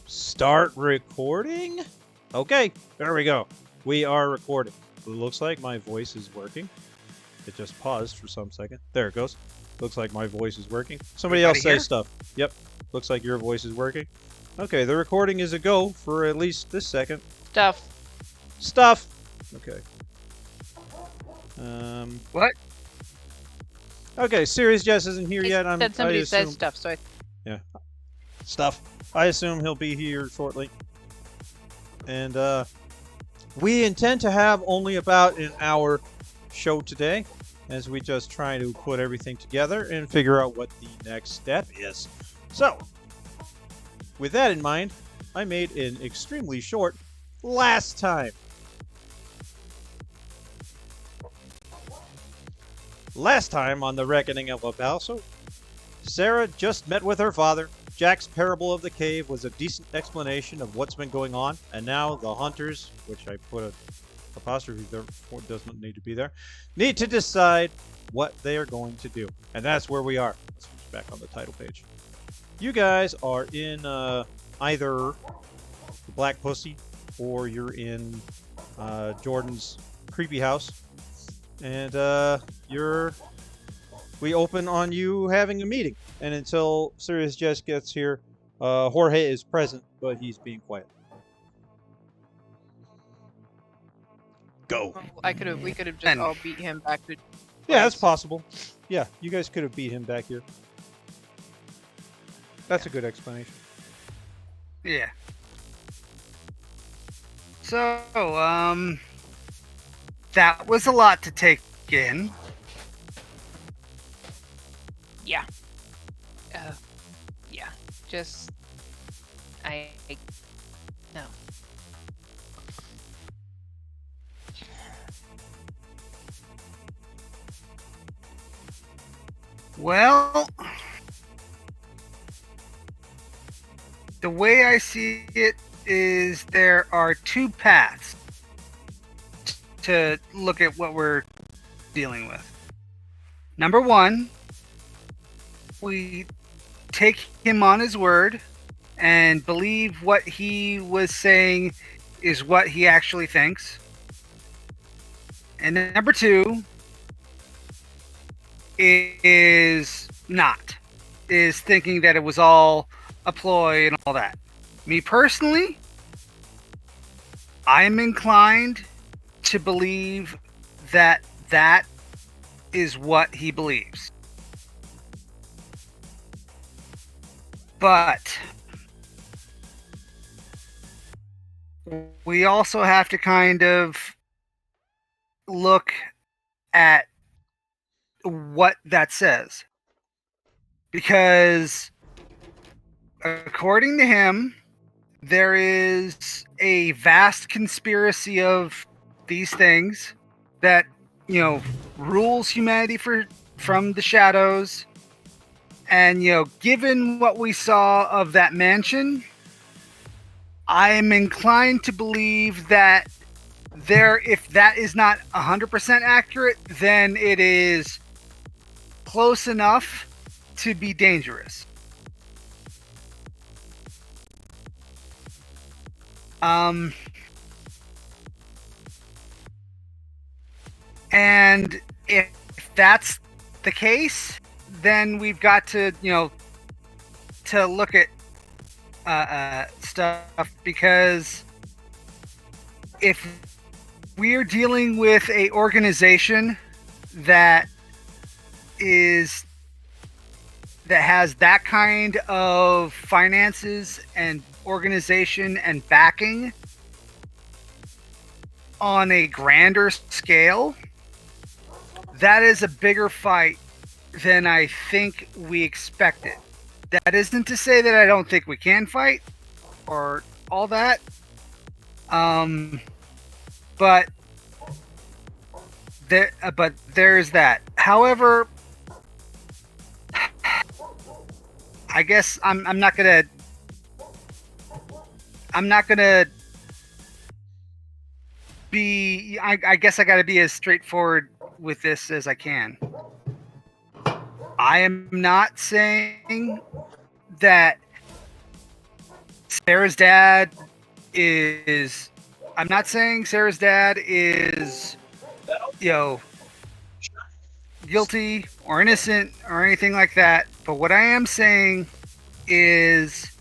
Start recording? Okay, there we go. We are recording. It looks like my voice is working. It just paused for some second. There it goes. Looks like my voice is working. Somebody else say stuff. Yep. Looks like your voice is working. Okay, the recording is a go for at least this second. Stuff. Okay. What? Okay, Serious Jess isn't here yet. Said somebody said stuff, so Yeah. Stuff. I assume he'll be here shortly. And we intend to have only about an hour show today, as we just try to put everything together and figure out what the next step is. So, with that in mind, I made an extremely short last time. Last time on the Reckoning of Paso, Sarah just met with her father. Jack's parable of the cave was a decent explanation of what's been going on, and now the hunters, which I put an apostrophe there, doesn't need to be there, need to decide what they are going to do. And that's where we are. Let's switch back on the title page. You guys are in either the Black Pussy or you're in Jordan's creepy house. And we open on you having a meeting. And until Serious Jess gets here, Jorge is present, but he's being quiet. Go. we could have just all beat him back to. Yeah, that's possible. Yeah, you guys could have beat him back here. That's a good explanation. Yeah. So, that was a lot to take in. Yeah. Yeah. Just. No. Well, the way I see it is there are two paths to look at what we're dealing with. Number one, we take him on his word and believe what he was saying is what he actually thinks. And then number two is thinking that it was all a ploy and all that. Me personally, I'm inclined to believe that that is what he believes. But we also have to kind of look at what that says. Because according to him, there is a vast conspiracy of these things that, rules humanity from the shadows. And, given what we saw of that mansion, I am inclined to believe that if that is not 100% accurate, then it is close enough to be dangerous. And if that's the case, then we've got to, to look at stuff, because if we're dealing with a organization that has that kind of finances and organization and backing on a grander scale, that is a bigger fight than I think we expected. That isn't to say that I don't think we can fight or all that. But there's that. However, I guess I'm not gonna be. I guess I gotta be as straightforward with this as I can. I am not saying that Sarah's dad is. I'm not saying Sarah's dad is, guilty or innocent or anything like that. But what I am saying is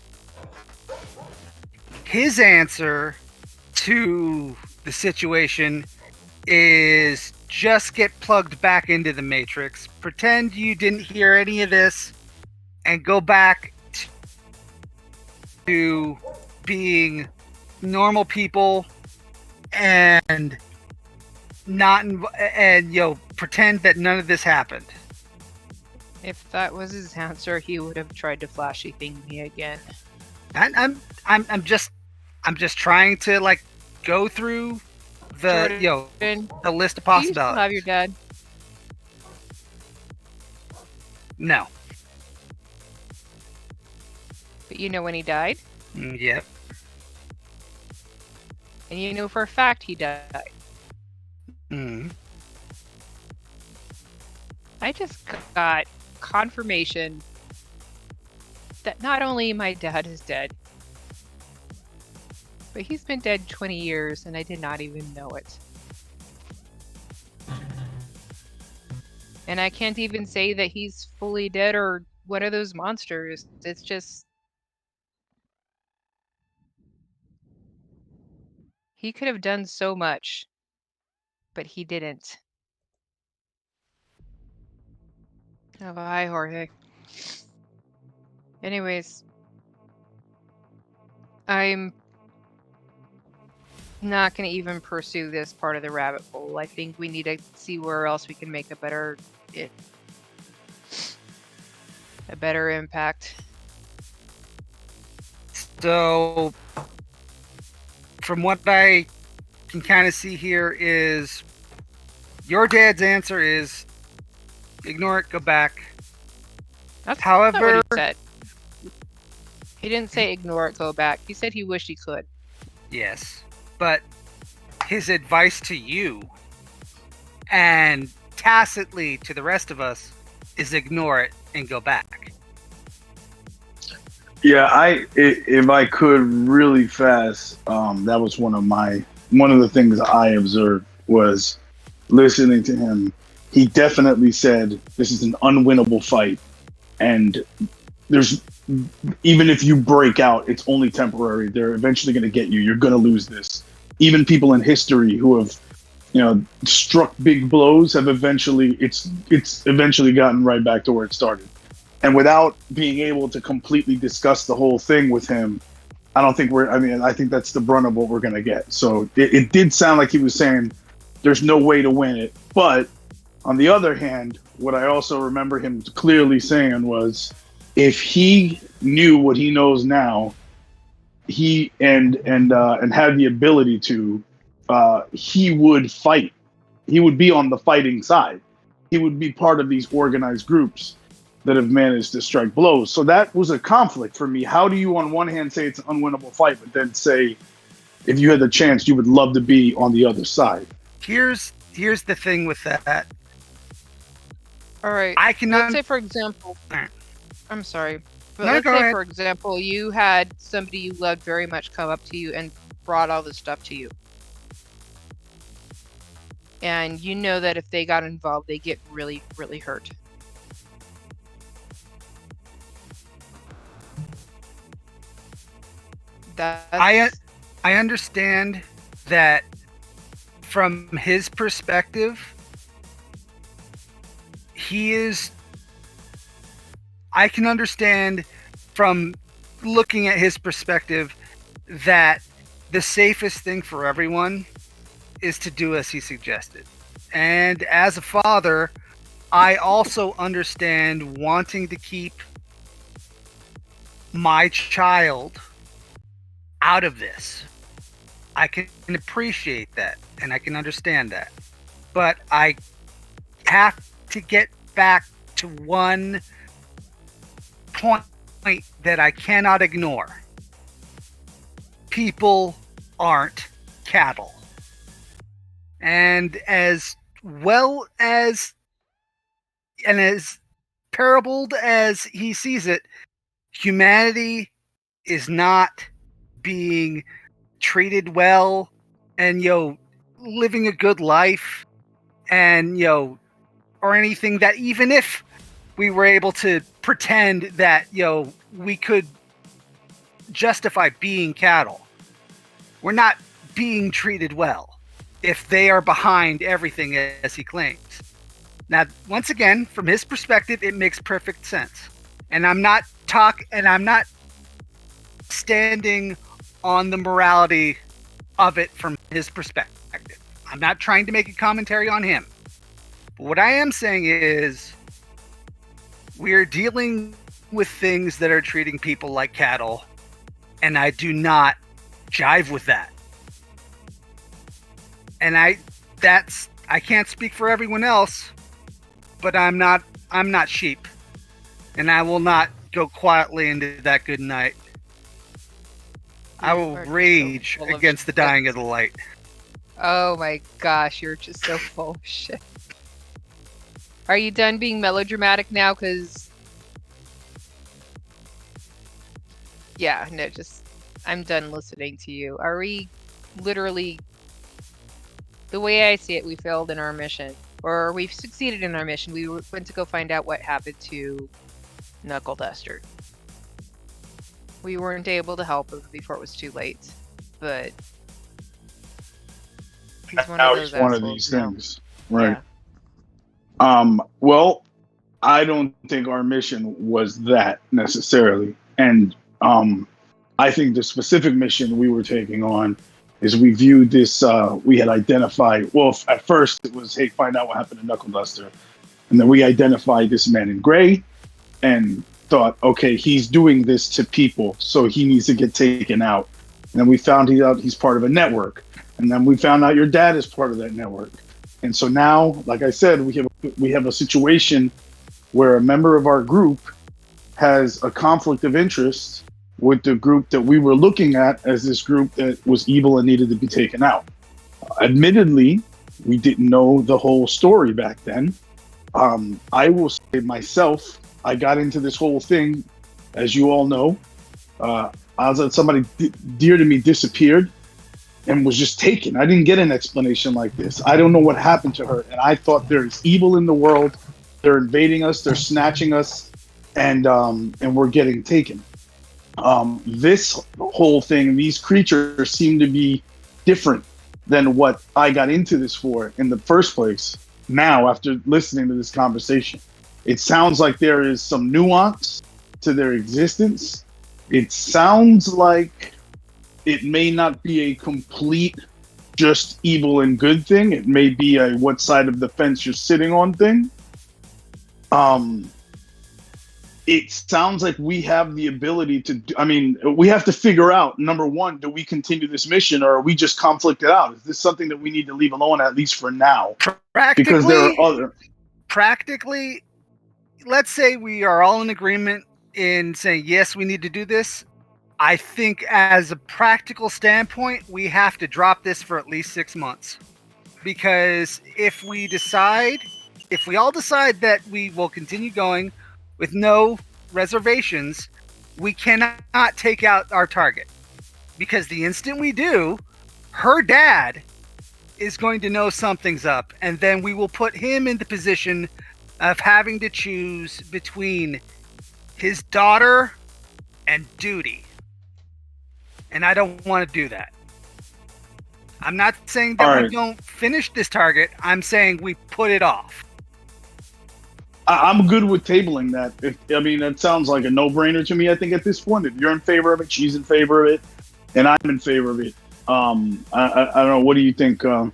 his answer to the situation is just get plugged back into the Matrix, pretend you didn't hear any of this, and go back to being normal people and not pretend that none of this happened. If that was his answer, he would have tried to flashy thing me again. I'm just trying to go through the Jordan, the list of do you still possibilities. have your dad? No. But you know when he died? Yep. And you know for a fact he died. Mm. I just got confirmation that not only my dad is dead, but he's been dead 20 years and I did not even know it. And I can't even say that he's fully dead or one of those monsters. It's just... he could have done so much, but he didn't. Oh, hi, Jorge. Anyways, I'm not going to even pursue this part of the rabbit hole. I think we need to see where else we can make a better impact. So, from what I can kind of see here is your dad's answer is ignore it, go back. That's However, not what he said. He didn't say ignore it, go back. He said he wished he could. yes, but his advice to you and tacitly to the rest of us is ignore it and go back. Yeah, if I could really fast, that was one of the things I observed was listening to him. He definitely said this is an unwinnable fight, and there's even if you break out, it's only temporary. They're eventually going to get you. You're going to lose this. Even people in history who have, struck big blows have eventually it's eventually gotten right back to where it started. And without being able to completely discuss the whole thing with him, I think that's the brunt of what we're going to get. So it did sound like he was saying there's no way to win it. But on the other hand, what I also remember him clearly saying was if he knew what he knows now, he and had the ability to, he would fight. He would be on the fighting side. He would be part of these organized groups that have managed to strike blows. So that was a conflict for me. How do you on one hand say it's an unwinnable fight, but then say if you had the chance, you would love to be on the other side? Here's the thing with that. All right. Let's say, for example, I'm sorry, but No, let's go say, ahead. for example, you had somebody you loved very much come up to you and brought all this stuff to you. And you know that if they got involved, they get really, really hurt. I understand that from his perspective, I can understand from looking at his perspective that the safest thing for everyone is to do as he suggested. And as a father, I also understand wanting to keep my child out of this. I can appreciate that and I can understand that. But I have to get back to one point that I cannot ignore. People aren't cattle. And as well as and as parabled as he sees it, humanity is not being treated well and living a good life and or anything, that even if we were able to pretend that we could justify being cattle, we're not being treated well if they are behind everything as he claims. Now, once again, from his perspective, it makes perfect sense. And I'm not standing on the morality of it from his perspective. I'm not trying to make a commentary on him. But what I am saying is we're dealing with things that are treating people like cattle, and I do not jive with that. And I can't speak for everyone else, but I'm not sheep, and I will not go quietly into that good night. I will rage against the dying of the light. Oh my gosh, you're just so full of shit. Are you done being melodramatic now? Because yeah, no, just I'm done listening to you. Are we literally, the way I see it, we failed in our mission, or we've succeeded in our mission. We went to go find out what happened to Knuckle Duster. We weren't able to help him before it was too late, but he's one now of those he's one of assholes these now. things, right? Yeah. Well, I don't think our mission was that necessarily, and I think the specific mission we were taking on is we viewed this. We had identified. Well, at first it was, hey, find out what happened to Knuckle Duster, and then we identified this man in gray, and thought, okay, he's doing this to people, so he needs to get taken out. And then we found out he's part of a network, and then we found out your dad is part of that network. And so now, like I said, we have a situation where a member of our group has a conflict of interest with the group that we were looking at as this group that was evil and needed to be taken out. Admittedly, we didn't know the whole story back then. I will say myself, I got into this whole thing, as you all know. Somebody dear to me disappeared and was just taken. I didn't get an explanation like this. I don't know what happened to her, and I thought there is evil in the world. They're invading us. They're snatching us, and we're getting taken. This whole thing, these creatures seem to be different than what I got into this for in the first place. Now, after listening to this conversation, it sounds like there is some nuance to their existence. It sounds like it may not be a complete just evil and good thing. It may be a what side of the fence you're sitting on thing. It sounds like we have the ability to we have to figure out, number one, do we continue this mission, or are we just conflicted out? Is this something that we need to leave alone, at least for now? Because there are other... Practically, let's say we are all in agreement in saying, yes, we need to do this. I think as a practical standpoint, we have to drop this for at least 6 months. Because if we all decide that we will continue going with no reservations, we cannot take out our target. Because the instant we do, her dad is going to know something's up, and then we will put him in the position of having to choose between his daughter and duty. And I don't want to do that. I'm not saying that we don't finish this target. I'm saying we put it off. I'm good with tabling that. That sounds like a no-brainer to me, I think, at this point. If you're in favor of it, she's in favor of it, and I'm in favor of it. I don't know. What do you think? What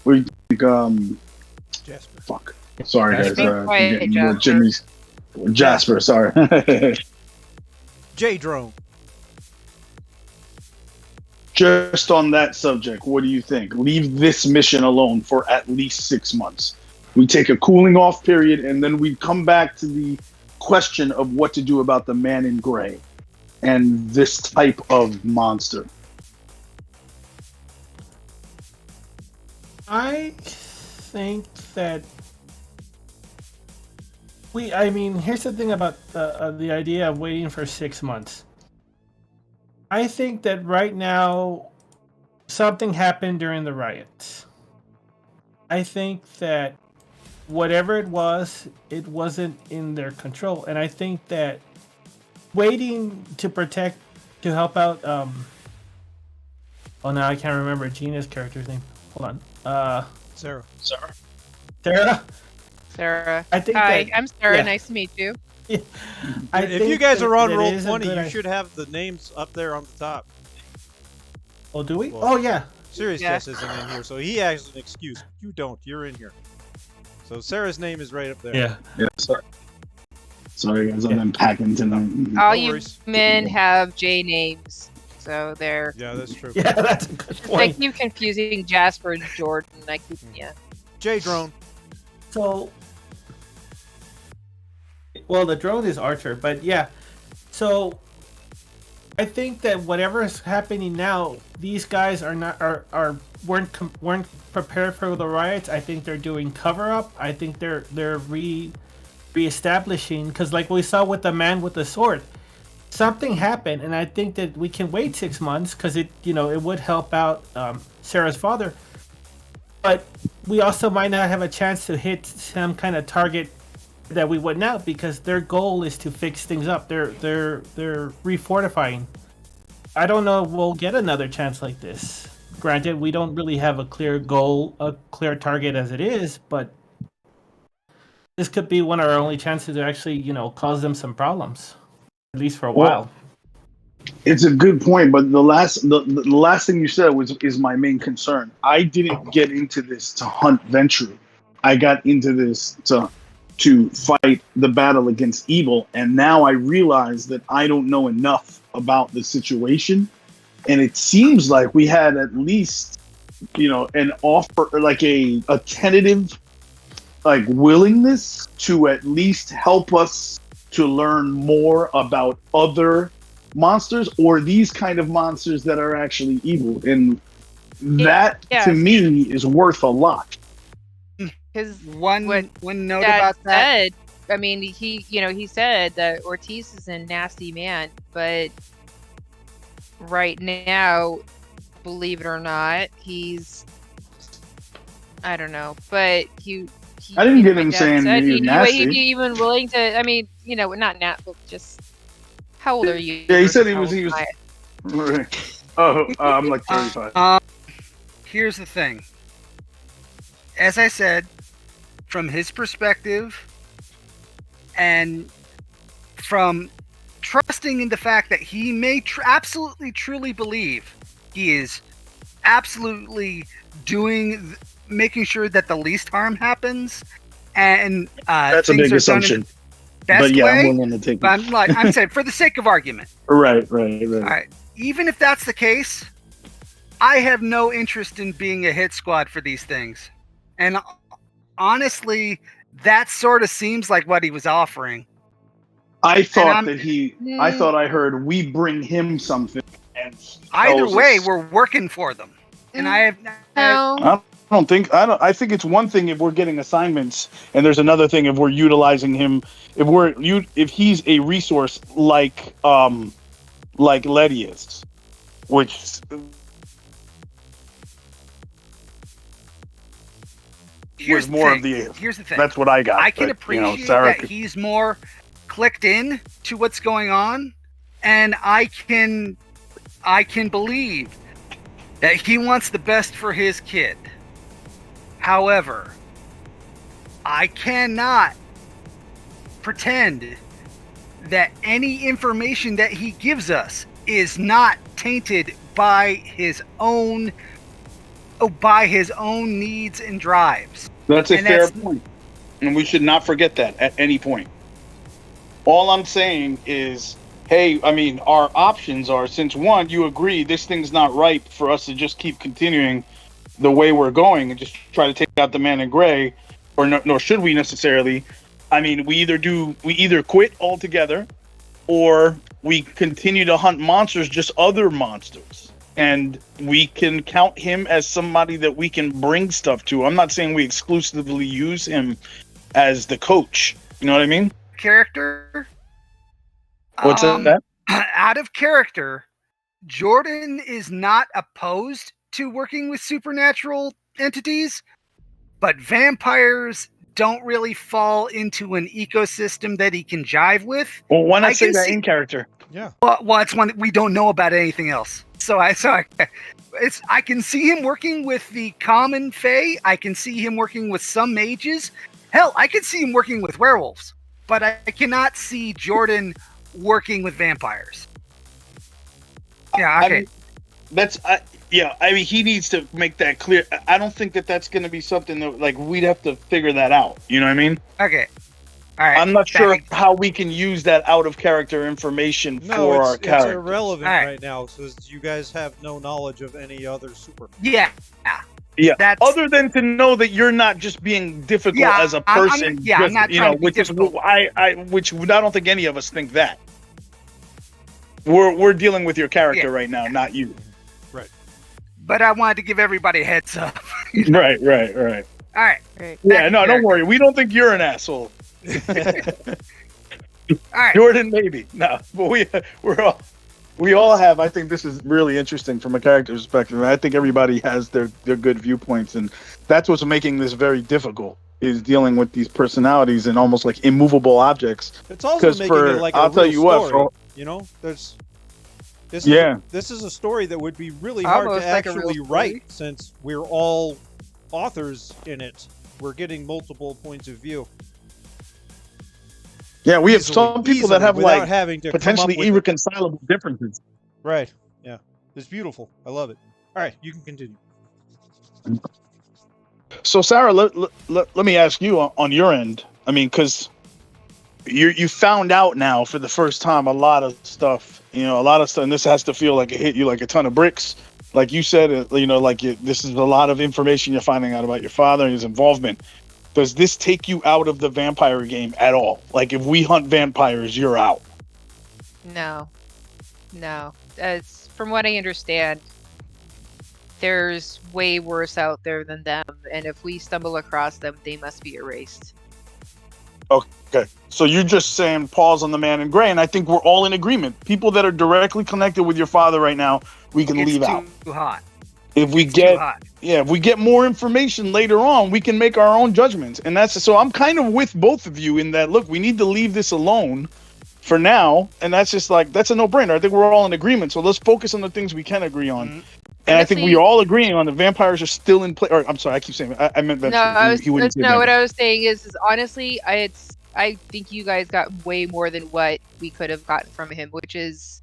do you think? Jasper. Fuck. Sorry, guys. Quiet, Jasper. Jimmy's. Jasper, sorry. J-Drone. Just on that subject, what do you think? Leave this mission alone for at least 6 months. We take a cooling off period, and then we come back to the question of what to do about the man in gray and this type of monster. I think that here's the thing about the idea of waiting for 6 months. I think that right now something happened during the riots. I think that whatever it wasn't in their control, and I think that waiting to help out. Oh, now I can't remember Gina's character's name. Hold on. Sarah. Sarah. Sarah. I think Hi, that I'm Sarah. yeah. Nice to meet you. If you guys are on Roll20, you should have the names up there on the top. Oh, do we? Well, Oh, yeah. Serious Yeah. Jess isn't in here, so he has an excuse. You don't. You're in here. So Sarah's name is right up there. Yeah. Yeah, sorry guys, I've been packing tonight. All No you worries. men have J names, so they're. Yeah, that's true. Yeah, that's a good I point. keep confusing Jasper and Jordan. I keep yeah. J Drone. So, well, the drone is Archer, but yeah. So, I think that whatever is happening now, these guys weren't prepared for the riots. I think they're doing cover up. I think they're reestablishing, because like we saw with the man with the sword, something happened, and I think that we can wait 6 months because it would help out Sarah's father. But we also might not have a chance to hit some kind of target that we would now, because their goal is to fix things up. They're refortifying. I don't know if we'll get another chance like this. Granted, we don't really have a clear goal, a clear target as it is, but this could be one of our only chances to actually, cause them some problems, at least for a while. It's a good point, but the last thing you said is my main concern. I didn't get into this to hunt Venture. I got into this to fight the battle against evil, and now I realize that I don't know enough about the situation, and it seems like we had at least an offer, like a tentative willingness to at least help us to learn more about other monsters, or these kind of monsters that are actually evil, and that to me is worth a lot. Because One note Dad about that. said, I mean, he said that Ortiz is a nasty man, but right now, believe it or not, he's, I don't know, but he I didn't get my him dad saying said he was nasty. He'd be even willing to. I mean, not but just how old are you? Yeah, he said he versus was. how He old am was. I'm like 35. Here's the thing. As I said, from his perspective, and from trusting in the fact that he may absolutely truly believe he is absolutely making sure that the least harm happens, and That's a things big are assumption. done in the best But yeah, way. I'm willing to take But it. I'm saying, for the sake of argument, Right. all right, even if that's the case, I have no interest in being a hit squad for these things. And honestly, that sort of seems like what he was offering. I thought Mm. I thought I heard we bring him something, and he Either tells way, us- we're working for them. And I have No. I think it's one thing if we're getting assignments, and there's another thing if we're utilizing him. If he's a resource like Letty is, which here's was more of thing. the. Here's the thing. That's what I got. I can but, appreciate Sarah that he's more clicked in to what's going on, and I can believe that he wants the best for his kid. However, I cannot pretend that any information that he gives us is not tainted by his own needs and drives. That's a And fair that's- point, and we should not forget that at any point. All I'm saying is, hey, I mean, our options are, since one, you agree this thing's not ripe for us to just keep continuing the way we're going and just try to take out the man in gray, or nor should we necessarily. I mean, we either quit altogether, or we continue to hunt monsters, just other monsters. And we can count him as somebody that we can bring stuff to. I'm not saying we exclusively use him as the coach. You know what I mean? Character. What's that? Out of character, Jordan is not opposed to working with supernatural entities, but vampires don't really fall into an ecosystem that he can jive with. Well, why not I say can that see- in character? Yeah. Well, it's one that we don't know about anything else. I can see him working with the common fae. I can see him working with some mages. Hell, I can see him working with werewolves. But I cannot see Jordan working with vampires. Yeah, okay. I mean, I mean, he needs to make that clear. I don't think that that's going to be something that, like, we'd have to figure that out. You know what I mean? Okay. All right. I'm not sure how we can use that out of character information for our it's character. irrelevant All right. right now because you guys have no knowledge of any other super. Yeah. Yeah. That's Other than to know that you're not just being difficult Yeah, as a I'm person. I'm not trying to be which is difficult. which I don't think any of us think that. We're dealing with your character Yeah. right now, not you. But I wanted to give everybody a heads up. Right. All right. Right. back Yeah, to no, don't character. worry. We don't think you're an asshole. All right. Jordan, maybe. No, but we all have. I think this is really interesting from a character perspective. I think everybody has their good viewpoints, and that's what's making this very difficult. Is dealing with these personalities and almost like immovable objects. It's also 'Cause making for- it like a I'll tell real you what, story. for- You know, this Yeah. is a story that would be really hard Almost to like a real actually story. write since we're all authors in it. We're getting multiple points of view. Yeah, we have Easily- some people that easily, have without like having to come potentially up with irreconcilable differences. Right. Yeah. It's beautiful. I love it. All right, you can continue. So, Sarah, let me ask you on your end. I mean, because you found out now for the first time a lot of stuff. And this has to feel like it hit you like a ton of bricks. Like you said, this is a lot of information you're finding out about your father and his involvement. Does this take you out of the vampire game at all? Like, if we hunt vampires, you're out. No. It's from what I understand, there's way worse out there than them, and if we stumble across them, they must be erased. Okay, so you're just saying pause on the man in gray, and I think we're all in agreement. People that are directly connected with your father right now, we can It's leave out. too hot. If we It's too get hot. if we get more information later on, we can make our own judgments. And so I'm kind of with both of you in that, look, we need to leave this alone for now. And that's just like, that's a no-brainer. I think we're all in agreement. So let's focus on the things we can agree on. Mhm. And I think Honestly- we're all agreeing on the vampires are still in play. Or I'm sorry, I keep saying I meant No, vampires. He wouldn't say what vampires. I was saying is honestly, I think you guys got way more than what we could have gotten from him, which is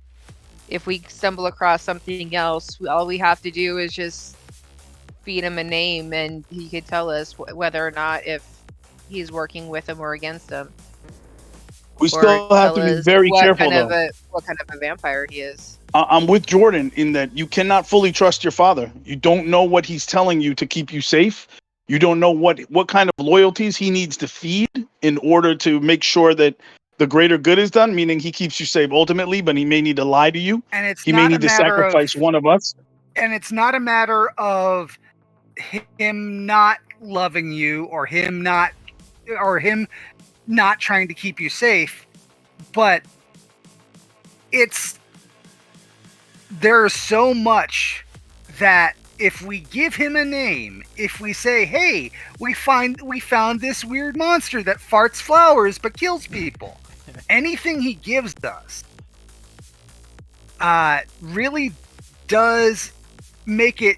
if we stumble across something else, all we have to do is just feed him a name and he could tell us whether or not if he's working with him or against him. We Or still have to tell be us very what careful, kind though. what kind of a vampire he is. I'm with Jordan in that you cannot fully trust your father. You don't know what he's telling you to keep you safe. You don't know what kind of loyalties he needs to feed in order to make sure that the greater good is done, meaning he keeps you safe ultimately, but he may need to lie to you. And it's He not may a need to matter sacrifice of, one of us. and it's not a matter of him not loving you or him not trying to keep you safe, but there's so much that if we give him a name, if we say, hey, we found this weird monster that farts flowers but kills people, anything he gives us really does make it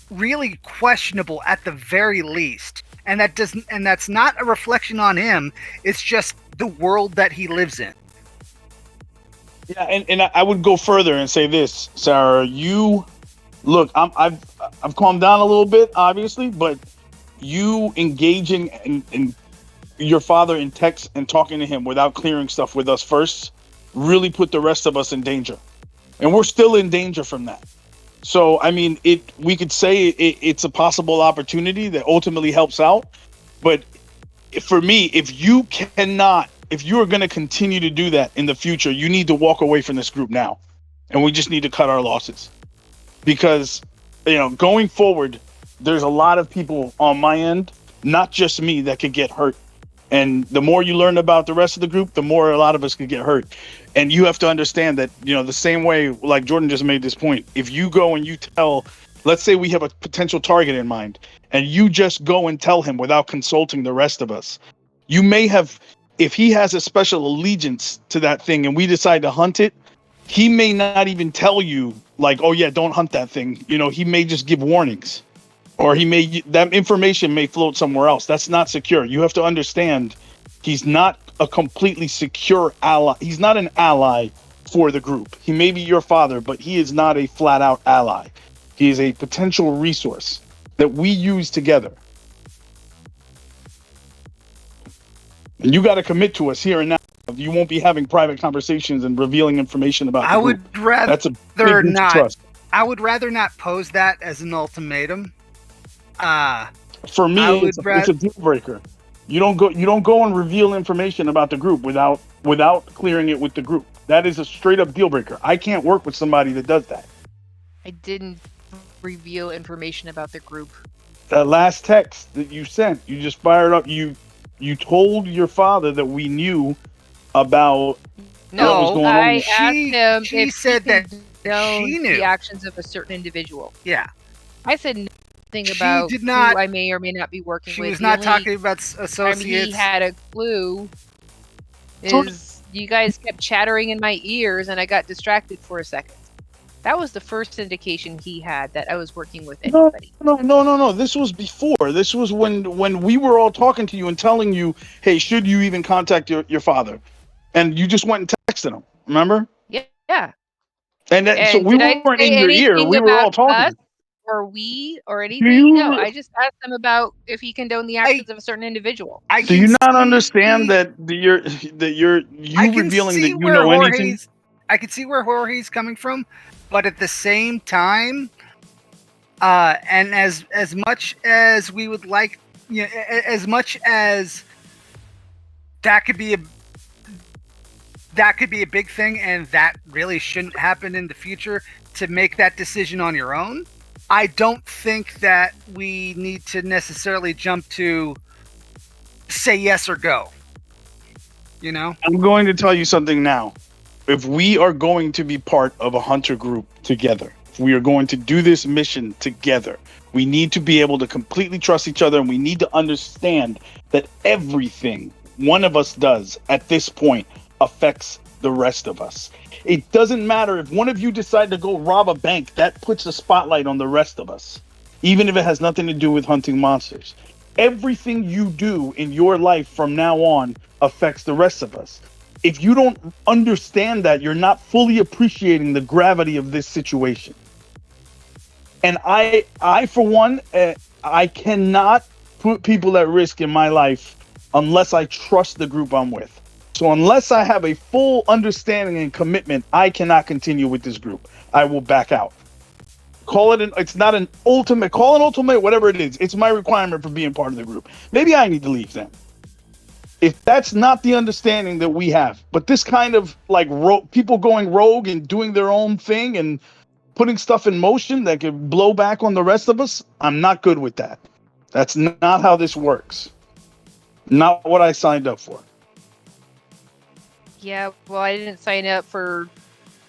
really questionable at the very least. And that's not a reflection on him. It's just the world that he lives in. Yeah, and I would go further and say this, Sarah. You look, I've calmed down a little bit, obviously, but you engaging in your father in text and talking to him without clearing stuff with us first really put the rest of us in danger, and we're still in danger from that. So, I mean, we could say it's a possible opportunity that ultimately helps out. But for me, if you are going to continue to do that in the future, you need to walk away from this group now. And we just need to cut our losses. Because, going forward, there's a lot of people on my end, not just me, that could get hurt And the more you learn about the rest of the group, the more a lot of us could get hurt. And you have to understand that, the same way, like Jordan just made this point, if you go and you tell, let's say we have a potential target in mind, and you just go and tell him without consulting the rest of us, you may have, if he has a special allegiance to that thing and we decide to hunt it, he may not even tell you, like, oh yeah, don't hunt that thing. He may just give warnings. Or that information may float somewhere else. That's not secure. You have to understand, he's not a completely secure ally. He's not an ally for the group. He may be your father, but he is not a flat out ally. He is a potential resource that we use together. And you got to commit to us here and now. You won't be having private conversations and revealing information about the group. Would rather That's a big breach of trust. I would rather not pose that as an ultimatum. For me, it's a deal breaker. You don't go and reveal information about the group without clearing it with the group. That is a straight up deal breaker. I can't work with somebody that does that. I didn't reveal information about the group. That last text that you sent, you just fired up. You told your father that we knew about what was going on. I asked him she if said he that condoned she knew the actions of a certain individual. Yeah. I said nothing She about did not- who I may or may not be working She with. was The not only talking about time associates. he had a clue So- is you guys kept chattering in my ears and I got distracted for a second. That was the first indication he had that I was working with anybody. No. This was before. This was when we were all talking to you and telling you, hey, should you even contact your father? And you just went and texted him. Remember? Yeah. And so we did I weren't say in your ear. anything We were all about talking. us or we or Do anything? you- No, I just asked him about if he condoned the actions of a certain individual. Do you not understand that you revealing that you know anything? I can see where Jorge's coming from, but at the same time, and as much as we would like, as much as that could be a big thing, and that really shouldn't happen in the future to make that decision on your own. I don't think that we need to necessarily jump to say yes or go. I'm going to tell you something now. If we are going to be part of a hunter group together, if we are going to do this mission together, we need to be able to completely trust each other, and we need to understand that everything one of us does at this point affects the rest of us. It doesn't matter if one of you decide to go rob a bank, that puts a spotlight on the rest of us, even if it has nothing to do with hunting monsters. Everything you do in your life from now on affects the rest of us. If you don't understand that, you're not fully appreciating the gravity of this situation. And I for one, I cannot put people at risk in my life unless I trust the group I'm with. So unless I have a full understanding and commitment, I cannot continue with this group. I will back out. It's not an ultimate, call it ultimate, whatever it is. It's my requirement for being part of the group. Maybe I need to leave then. If that's not the understanding that we have, but this kind of like people going rogue and doing their own thing and putting stuff in motion that could blow back on the rest of us, I'm not good with that. That's not how this works. Not what I signed up for. Yeah, well, I didn't sign up for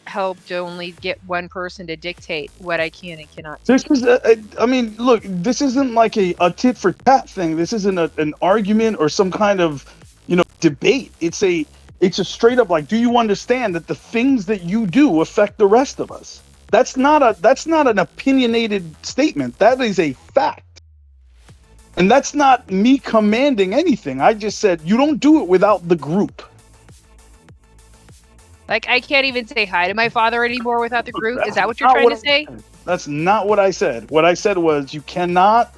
help to only get one person to dictate what I can and cannot do. This is, look, this isn't like a tit for tat thing. This isn't an argument or some kind of, debate. It's a straight up like, do you understand that the things that you do affect the rest of us? That's not an opinionated statement. That is a fact. And that's not me commanding anything. I just said, you don't do it without the group. Like, I can't even say hi to my father anymore without the group? Is that what you're trying to say? That's not what I said. What I said was, you cannot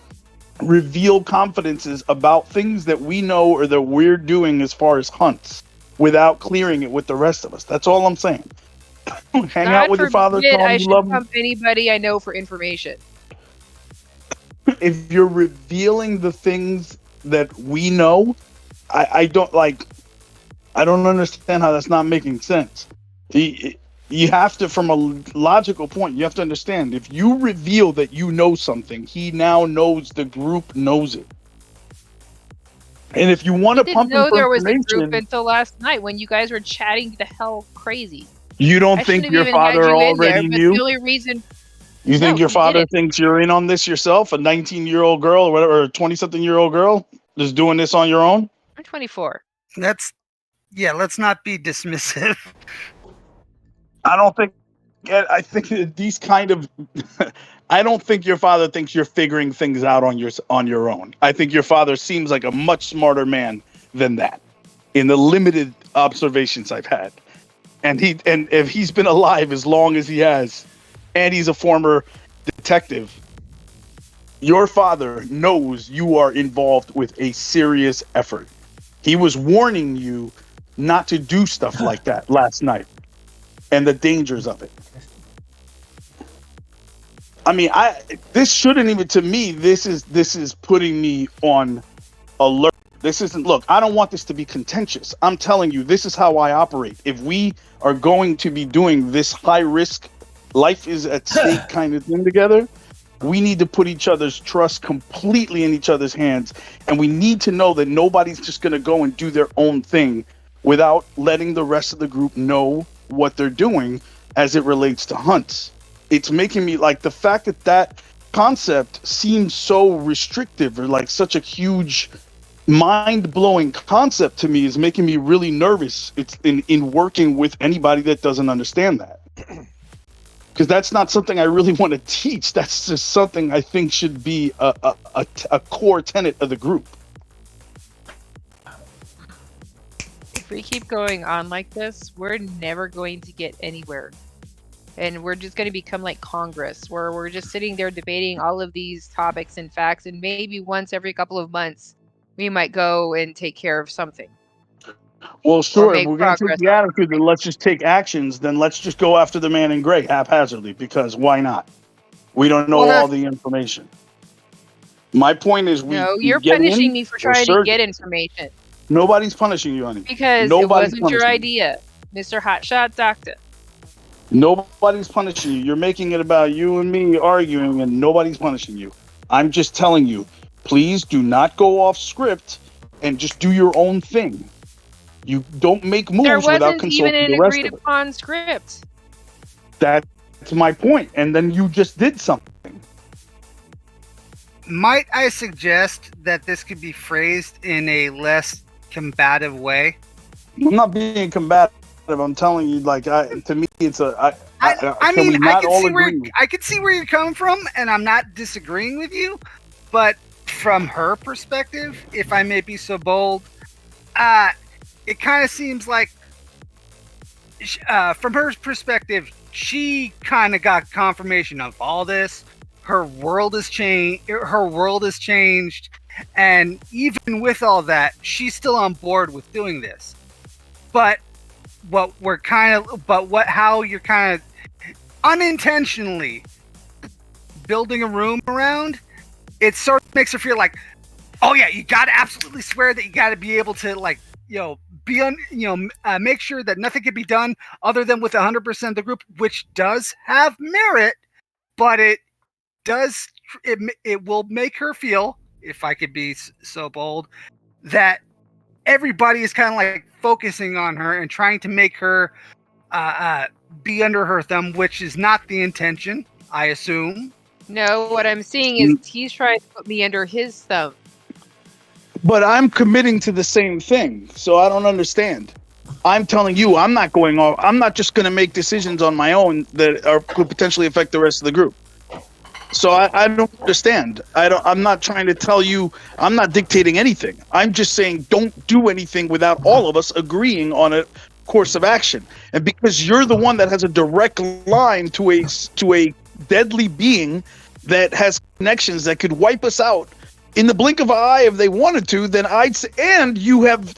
reveal confidences about things that we know or that we're doing as far as hunts without clearing it with the rest of us. That's all I'm saying. Hang out with your father, tell him you love him. I should pump anybody I know for information. If you're revealing the things that we know, I don't understand how that's not making sense. You have to, from a logical point, you have to understand, if you reveal that you know something, he now knows the group knows it. And if you want I to didn't pump him know for there was a group information, until last night when you guys were chatting the hell crazy. you don't I shouldn't think have your even had father you in there, already but knew? the only reason You no, think your he father didn't. thinks you're in on this yourself? A 19-year-old girl or whatever, or a 20-something-year-old girl just doing this on your own? I'm 24. Let's not be dismissive. I don't think. I think that these kind of. I don't think your father thinks you're figuring things out on your own. I think your father seems like a much smarter man than that, in the limited observations I've had. And if he's been alive as long as he has, and he's a former detective, your father knows you are involved with a serious effort. He was warning you not to do stuff like that last night and the dangers of it. I mean, this shouldn't even, to me, this is putting me on alert. This isn't, look, I don't want this to be contentious. I'm telling you, this is how I operate. If we are going to be doing this high risk, life is at stake kind of thing together, we need to put each other's trust completely in each other's hands. And we need to know that nobody's just going to go and do their own thing without letting the rest of the group know what they're doing as it relates to hunts. It's making me like the fact that concept seems so restrictive or like such a huge mind-blowing concept to me is making me really nervous. It's in working with anybody that doesn't understand that. Because that's not something I really want to teach. That's just something I think should be a core tenet of the group. If we keep going on like this, we're never going to get anywhere. And we're just going to become like Congress, where we're just sitting there debating all of these topics and facts, and maybe once every couple of months, we might go and take care of something. Well, sure, if make we're going to take progress the attitude, then let's just take actions. Then let's just go after the man in gray haphazardly, because why not? We don't know Well, all the information. My point is, No, we you're get punishing in, me for we're trying to get searching. information Nobody's punishing you, honey. because it Nobody's wasn't your punishing you. idea, Mr. Hotshot Doctor. Nobody's punishing you. You're making it about you and me arguing, and nobody's punishing you. I'm just telling you, please do not go off script and just do your own thing. You don't make There moves without wasn't even consulting an the rest agreed of us. upon script. That's my point. And then you just did something. Might I suggest that this could be phrased in a less combative way? I'm not being combative. I'm telling you, like, to me, it's a. I can mean, we not all agree? I can see where you're coming from, and I'm not disagreeing with you. But from her perspective, if I may be so bold, it kind of seems like, from her perspective, she kind of got confirmation of all this. Her world has changed. And even with all that, she's still on board with doing this. But how you're kind of unintentionally building a room around, it sort of makes her feel like, oh yeah, you got to absolutely swear that you got to be able to, like, make sure that nothing can be done other than with 100% of the group, which does have merit, but it will make her feel, if I could be so bold, that everybody is kind of like focusing on her and trying to make her be under her thumb, which is not the intention, I assume. No, what I'm seeing is he's trying to put me under his thumb. But I'm committing to the same thing, so I don't understand. I'm telling you, I'm not going off. I'm not just going to make decisions on my own that could potentially affect the rest of the group. So I don't understand. I'm not trying to tell you. I'm not dictating anything. I'm just saying don't do anything without all of us agreeing on a course of action. And because you're the one that has a direct line to a deadly being that has connections that could wipe us out in the blink of an eye if they wanted to, then I'd say, and you have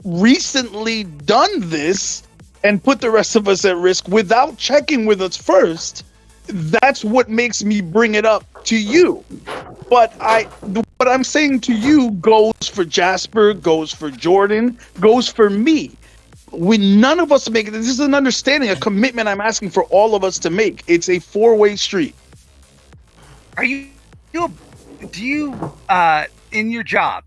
recently done this and put the rest of us at risk without checking with us first. That's what makes me bring it up to you. But what I'm saying to you goes for Jasper, goes for Jordan, goes for me. When none of us make it, this is an understanding, a commitment I'm asking for all of us to make. It's a four-way street. Do you in your job,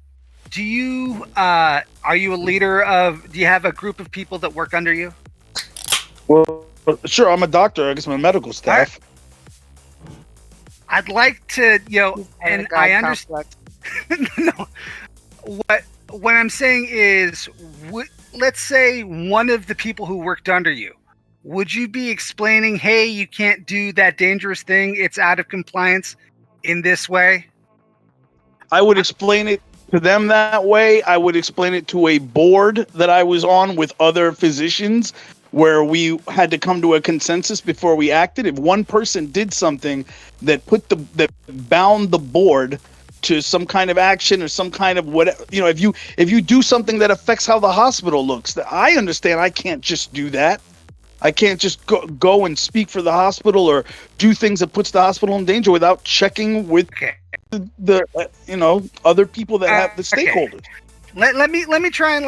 do you are you a leader of? Do you have a group of people that work under you? Well, sure. I'm a doctor. I guess I'm a medical staff. I'd like to, and I understand. understand. No, what I'm saying is, let's say one of the people who worked under you. Would you be explaining, hey, you can't do that dangerous thing? It's out of compliance in this way? I would explain it to them that way. I would explain it to a board that I was on with other physicians where we had to come to a consensus before we acted. If one person did something that that bound the board to some kind of action or some kind of whatever, if you do something that affects how the hospital looks, I understand I can't just do that. I can't just go and speak for the hospital or do things that puts the hospital in danger without checking with the other people that have the stakeholders. Let me try and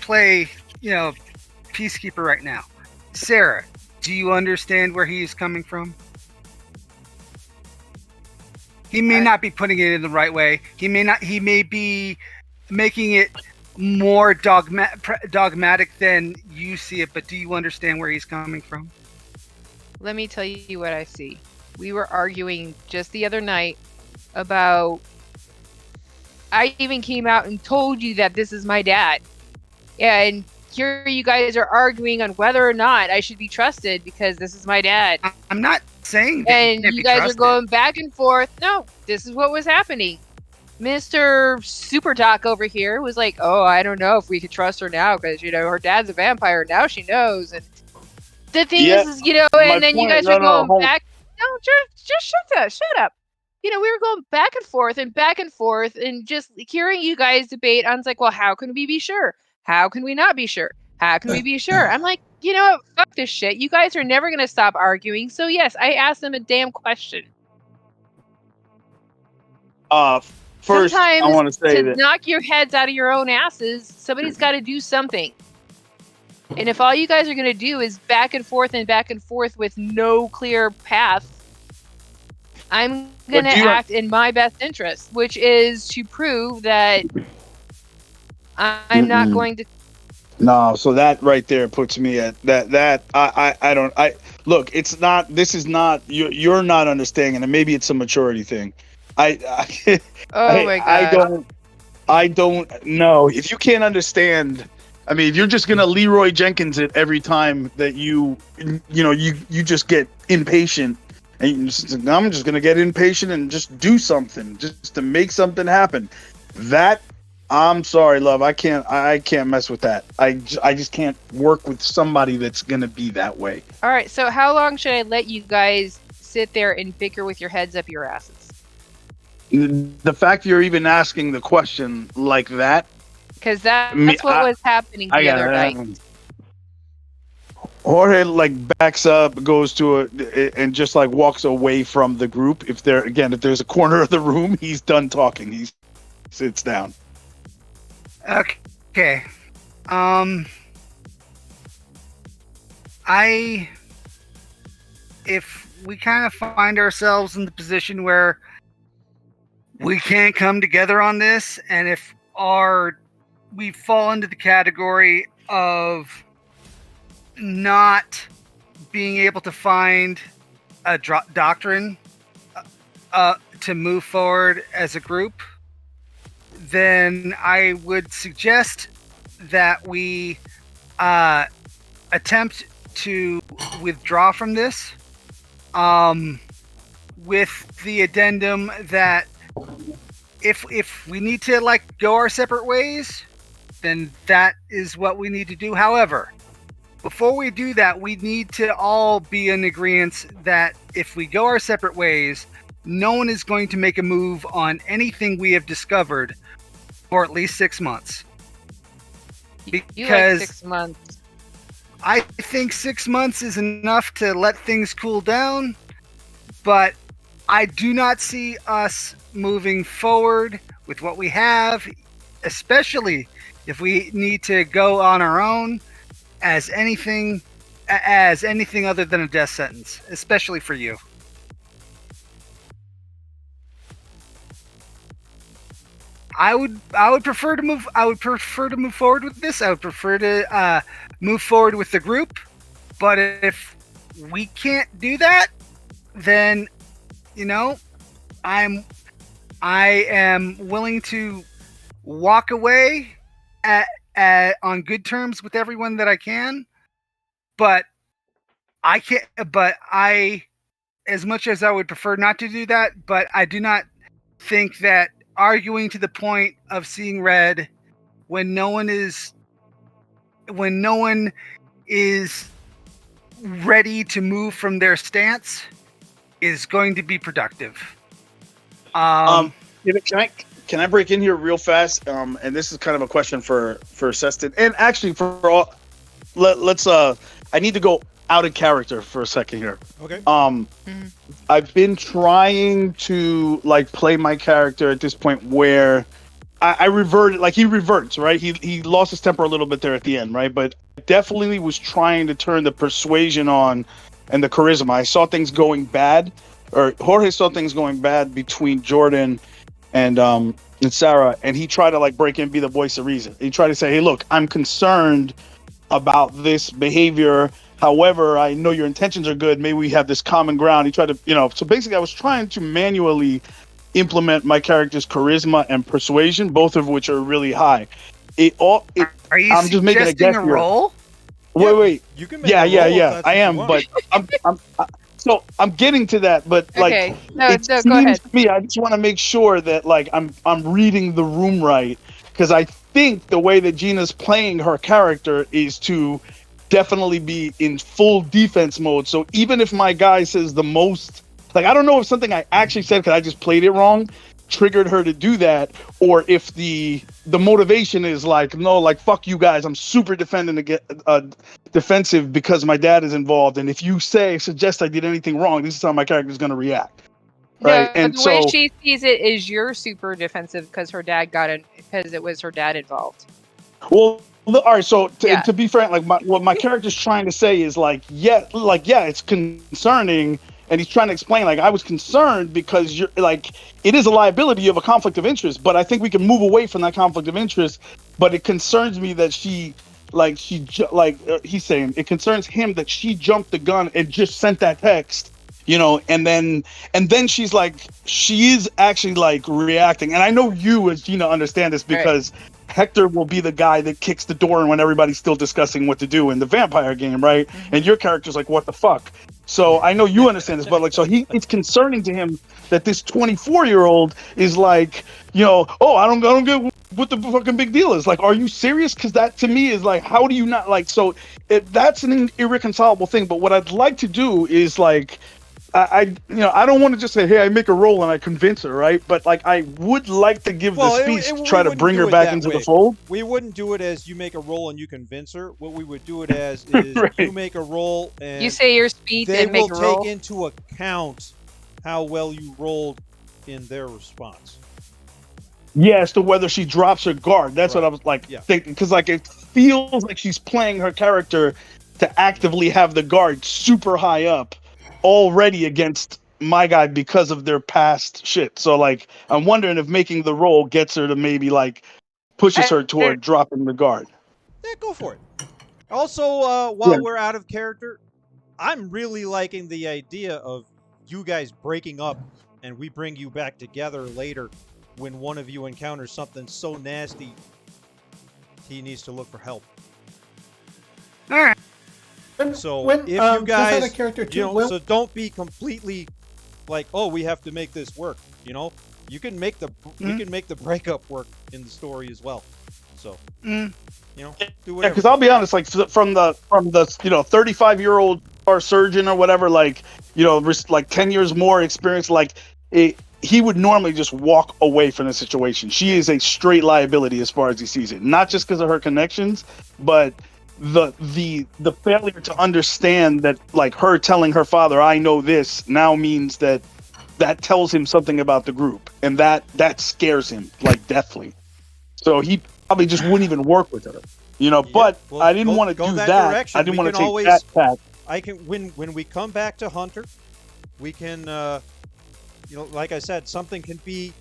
play peacekeeper right now. Sarah, do you understand where he is coming from? He may not be putting it in the right way. He may be making it more dogmatic than you see it, but do you understand where he's coming from? Let me tell you what I see. We were arguing just the other night about, I even came out and told you that this is my dad. And here you guys are arguing on whether or not I should be trusted because this is my dad. I'm not saying that and you guys are going back and forth. No, this is what was happening. Mr. Super Doc over here was like, oh, I don't know if we could trust her now because, her dad's a vampire. Now she knows. And the thing is, and then you guys are going back. No, just shut up. We were going back and forth and just hearing you guys debate. I was like, well, how can we be sure? How can we not be sure? How can we be sure? I'm like, you know what? Fuck this shit. You guys are never going to stop arguing. So, yes, I asked them a damn question. First, sometimes I want to say that knock your heads out of your own asses, somebody's got to do something. And if all you guys are going to do is back and forth with no clear path, I'm going to act in my best interest, which is to prove that I'm not going to. No, so that right there puts me at that. I look. It's not. This is not. You're not understanding, and maybe it's a maturity thing. My God. I don't know. If you can't understand, I mean, if you're just gonna Leroy Jenkins it every time that you just get impatient, and I'm just gonna get impatient and just do something, just to make something happen. That, I'm sorry, love. I can't mess with that. I just can't work with somebody that's gonna be that way. All right. So how long should I let you guys sit there and bicker with your heads up your asses? The fact you're even asking the question like that, because that's what was happening the other night. Jorge backs up, goes to and just walks away from the group. If there's a corner of the room, he's done talking. He sits down. Okay. If we kind of find ourselves in the position where we can't come together on this, and if we fall into the category of not being able to find a doctrine to move forward as a group, then I would suggest that we attempt to withdraw from this, with the addendum that if we need to go our separate ways, then that is what we need to do. However, before we do that, we need to all be in agreement that if we go our separate ways, no one is going to make a move on anything we have discovered for at least 6 months. You like 6 months. I think 6 months is enough to let things cool down, but I do not see us moving forward with what we have, especially if we need to go on our own, as anything other than a death sentence, especially for you. I would prefer to move. I would prefer to move forward with this. I would prefer to move forward with the group. But if we can't do that, then I am willing to walk away on good terms with everyone that I can. But I can't. But as much as I would prefer not to do that, but I do not think that arguing to the point of seeing red when no one is ready to move from their stance is going to be productive. Can I break in here real fast? And this is kind of a question for Sestonn, and actually for all. Let's. I need to go out of character for a second here. Okay. I've been trying to play my character at this point where I reverted. He reverts, right? He lost his temper a little bit there at the end, right? But definitely was trying to turn the persuasion on and the charisma. I saw things going bad, or Jorge saw things going bad between Jordan and Sarah, and he tried to break in and be the voice of reason. He tried to say, "Hey, look, I'm concerned about this behavior. However, I know your intentions are good. Maybe we have this common ground." He tried to, so basically I was trying to manually implement my character's charisma and persuasion, both of which are really high. Are you I'm just making a guess a here. roll? Wait. You can make a roll if that's I what you am, want. but I'm getting to that, but Okay. No, it go seems ahead. to me, I just want to make sure that I'm reading the room right, because I think the way that Gina's playing her character is to definitely be in full defense mode. So even if my guy says the most, I don't know if something I actually said because I just played it wrong triggered her to do that, or if the motivation is no, fuck you guys, I'm super defensive because my dad is involved, and if you suggest I did anything wrong, this is how my character is going to react. Right. No, And the way so she sees it is you're super defensive because her dad got it because it was her dad involved. Well, all right. So Yeah. to be frank, what my character's trying to say is yeah, it's concerning, and he's trying to explain I was concerned because you're it is a liability. You have a conflict of interest, but I think we can move away from that conflict of interest. But it concerns me that he's saying it concerns him that she jumped the gun and just sent that text. And then she is actually reacting, and I know you as Gina understand this because Hector will be the guy that kicks the door when everybody's still discussing what to do in the vampire game, right? Mm-hmm. And your character's what the fuck? So I know you understand this, but it's concerning to him that this 24-year-old is oh, I don't get what the fucking big deal is. Are you serious? Because that to me is how do you not that's an irreconcilable thing. But what I'd like to do is I don't want to just say, hey, I make a roll and I convince her, right? But I would like to give the speech to try to bring her back into the fold. We wouldn't do it as you make a roll and you convince her. What we would do it as is right. You make a roll and you say your speech and make a roll. They will take into account how well you rolled in their response. Yeah, as to whether she drops her guard. That's right. What I was thinking, because it feels like she's playing her character to actively have the guard super high up already against my guy because of their past shit. So I'm wondering if making the roll gets her to maybe pushes her toward dropping the guard. Yeah, go for it. Also, while we're out of character, I'm really liking the idea of you guys breaking up and we bring you back together later when one of you encounters something so nasty he needs to look for help. All right. So if you guys, so don't be completely oh, we have to make this work. You can make the we can make the breakup work in the story as well. So do whatever. Yeah, because I'll be honest, from the 35-year-old surgeon or whatever, 10 years more experience, he would normally just walk away from the situation. She is a straight liability as far as he sees it, not just because of her connections, but the failure to understand that her telling her father I know this now means that tells him something about the group, and that scares him deathly. So he probably just wouldn't even work with her, but well, I didn't want to do that. Direction. I didn't want to take always, that path. I can when we come back to Hunter, we can like I said, something can be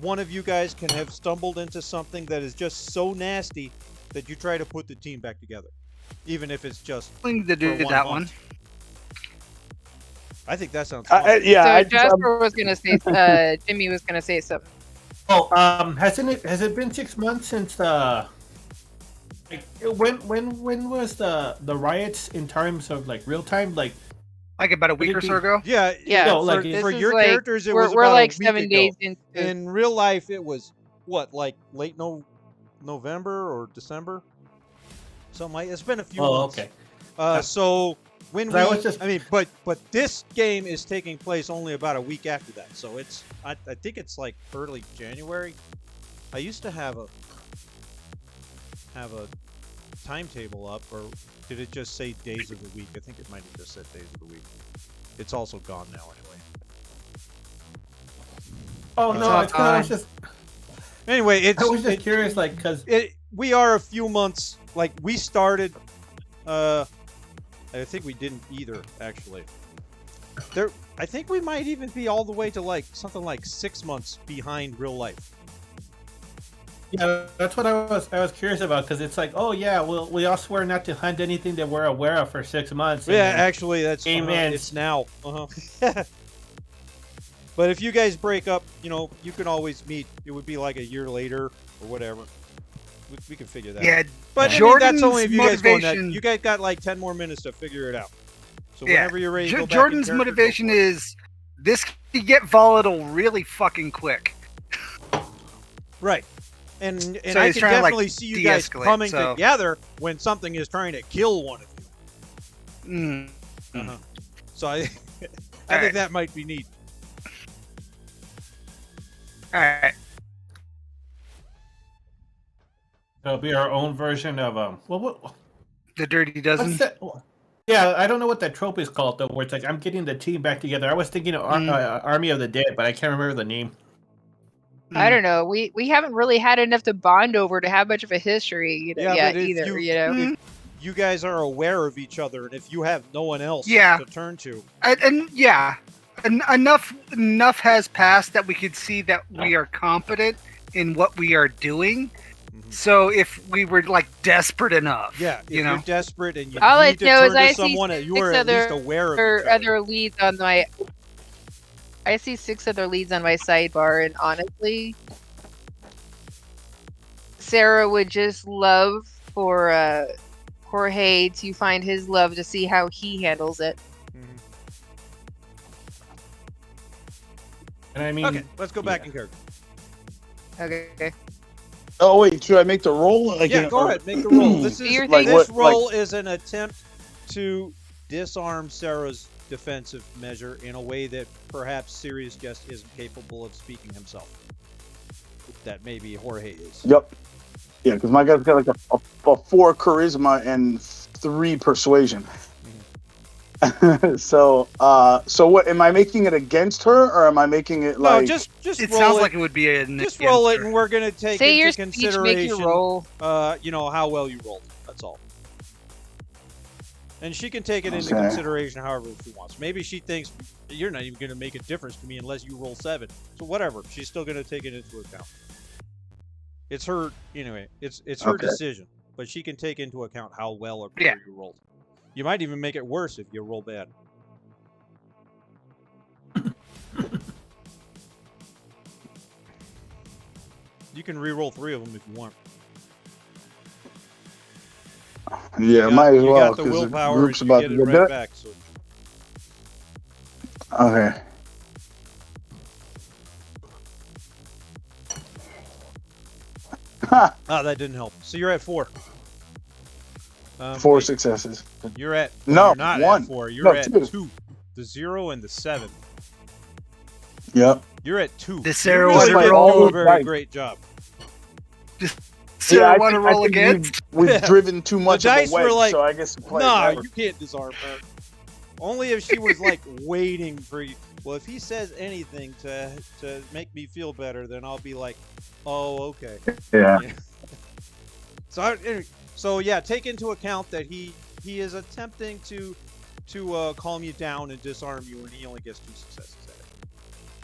one of you guys can have stumbled into something that is just so nasty that you try to put the team back together, even if it's just willing to do for that month. one. I think that sounds fun. Yeah, So I just, Jasper was gonna say, Jimmy was gonna say something. Oh, has it been 6 months since the like when was the riots in terms of like real time? Like Like about a week or so ago. Yeah, Yeah, No, for, like, this for is your like- characters, it we're, was we're about like a week 7 ago. days into. In real life, it was what, like late November or December, something like. It's been a few months. okay. So when we, That was just- I mean, but this game is taking place only about a week after that. So it's, I think it's like early January. I used to have a timetable up, or did it just say days of the week? I think it might have just said days of the week. It's also gone now anyway. Oh no, I was just Anyway, I was just curious, like, because we are a few months, like we started, I think we didn't either, actually. I think we might even be all the way to like something like 6 months behind real life. yeah, that's what I was curious about, because it's like, oh yeah, we all swear not to hunt anything that we're aware of for 6 months. and Yeah, then- actually, that's Amen. it's now. But if you guys break up, you can always meet. It would be like a year later or whatever. We can figure that out. Yeah, But Jordan's I mean, that's only if you guys go on that. motivation- You guys got like 10 more minutes to figure it out. So Yeah. whenever you're ready to go back in Jordan's character, go motivation for it. is this could get volatile really fucking quick. Right. And So I he's can trying to, like, definitely see you guys de-escalate, coming so- together when something is trying to kill one of you. Mm. Uh-huh. So I think Alright. that might be neat. All right. It'll be our own version of what The Dirty Dozen. what's that? Yeah, I don't know what that trope is called though. Where it's like I'm getting the team back together. I was thinking of Army of the Dead, but I can't remember the name. I don't know. We haven't really had enough to bond over to have much of a history Yeah, yet but if either. you- Mm. You guys are aware of each other, and if you have no one else Yeah. to turn to, And yeah, enough has passed that we could see that we are competent in what we are doing. Mhm. So if we were like desperate enough, yeah, if you know, you're desperate and you All I need to know is turn I to see someone, you six are at least other- aware of Or each other. other leads on my. I see 6 other leads on my sidebar, and honestly, Sarah would just love for Jorge to find his love to see how he handles it. Mhm. And I mean, Okay, let's go back yeah. in character. Okay. Oh wait, should I make the roll? Like, Yeah, go ahead, make the roll. This is Your Like thing- this what- roll is an attempt to disarm Sarah's defensive measure in a way that perhaps Sirius just isn't capable of speaking himself. That maybe Jorge is. Yep. Yeah, because my guy's got like a 4 charisma and 3 persuasion. so what? Am I making it against her, or am I making it like? No, just it roll sounds it. like it would be a Just roll it, and we're gonna take Say your into speech, make consideration, your roll. how well you rolled. That's all. And she can take it into Okay. consideration however she wants. Maybe she thinks you're not even gonna make a difference to me unless you roll 7. So whatever, she's still gonna take it into account. It's her anyway. It's her Okay. decision, but she can take into account how well or poor Yeah. you rolled. You might even make it worse if you roll bad. You can re-roll 3 of them if you want. Yeah, You got- might as you well got the because the willpower, group's and you about get to it get right better. back. So Okay. Ha! that didn't help. So you're at 4. 4 wait, successes. You're at No, you're not 1. at 4. You're No, at 2. 2. The 0 and the 7. Yep. You're at 2. Does Sarah you want really to did roll? do a very Right. great job. Sarah I want to think- I roll think against? We've driven too much of dice a were wedge, like, so I guess we play No, forever. you can't disarm her. Only if she was like waiting for you. Well, if he says anything to make me feel better, then I'll be like, oh, okay. Yeah. So yeah, take into account that he is attempting to calm you down and disarm you, and he only gets 2 successes at it.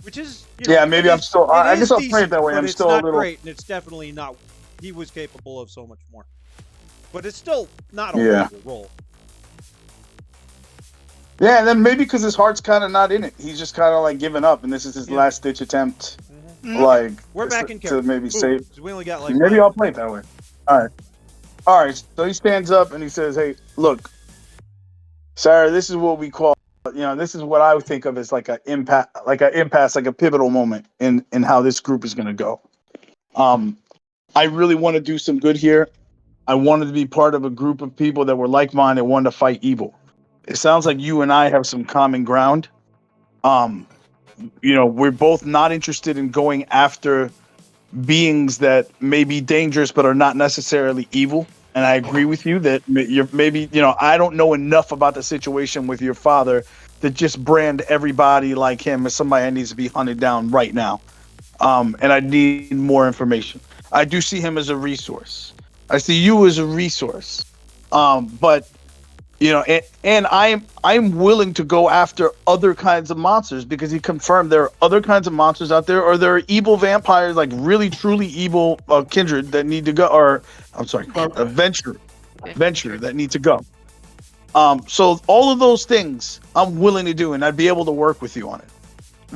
which is maybe I'm still. I guess I'll play it that way. But I'm it's still not a little. great, and it's definitely not. He was capable of so much more, but it's still not a Yeah. horrible role. Yeah, and then maybe because his heart's kind of not in it, he's just kind of like giving up, and this is his last ditch attempt. Mhm. Like We're back in character. to maybe Ooh, save. 'cause we only got like. Maybe 5 I'll play it minutes. that way. All right. So he stands up and he says, "Hey, look, Sarah, this is what we call, this is what I would think of as like an impact, like a pivotal moment in how this group is going to go. I really want to do some good here. I wanted to be part of a group of people that were like-minded, wanted to fight evil. It sounds like you and I have some common ground. We're both not interested in going after beings that may be dangerous but are not necessarily evil. And I agree with you that you're maybe, I don't know enough about the situation with your father to just brand everybody like him as somebody that needs to be hunted down right now. And I need more information. I do see him as a resource. I see you as a resource. But and I'm willing to go after other kinds of monsters because he confirmed there are other kinds of monsters out there, or there are evil vampires, like really truly evil kindred that need to go, or I'm sorry, venture that need to go. So all of those things I'm willing to do, and I'd be able to work with you on it.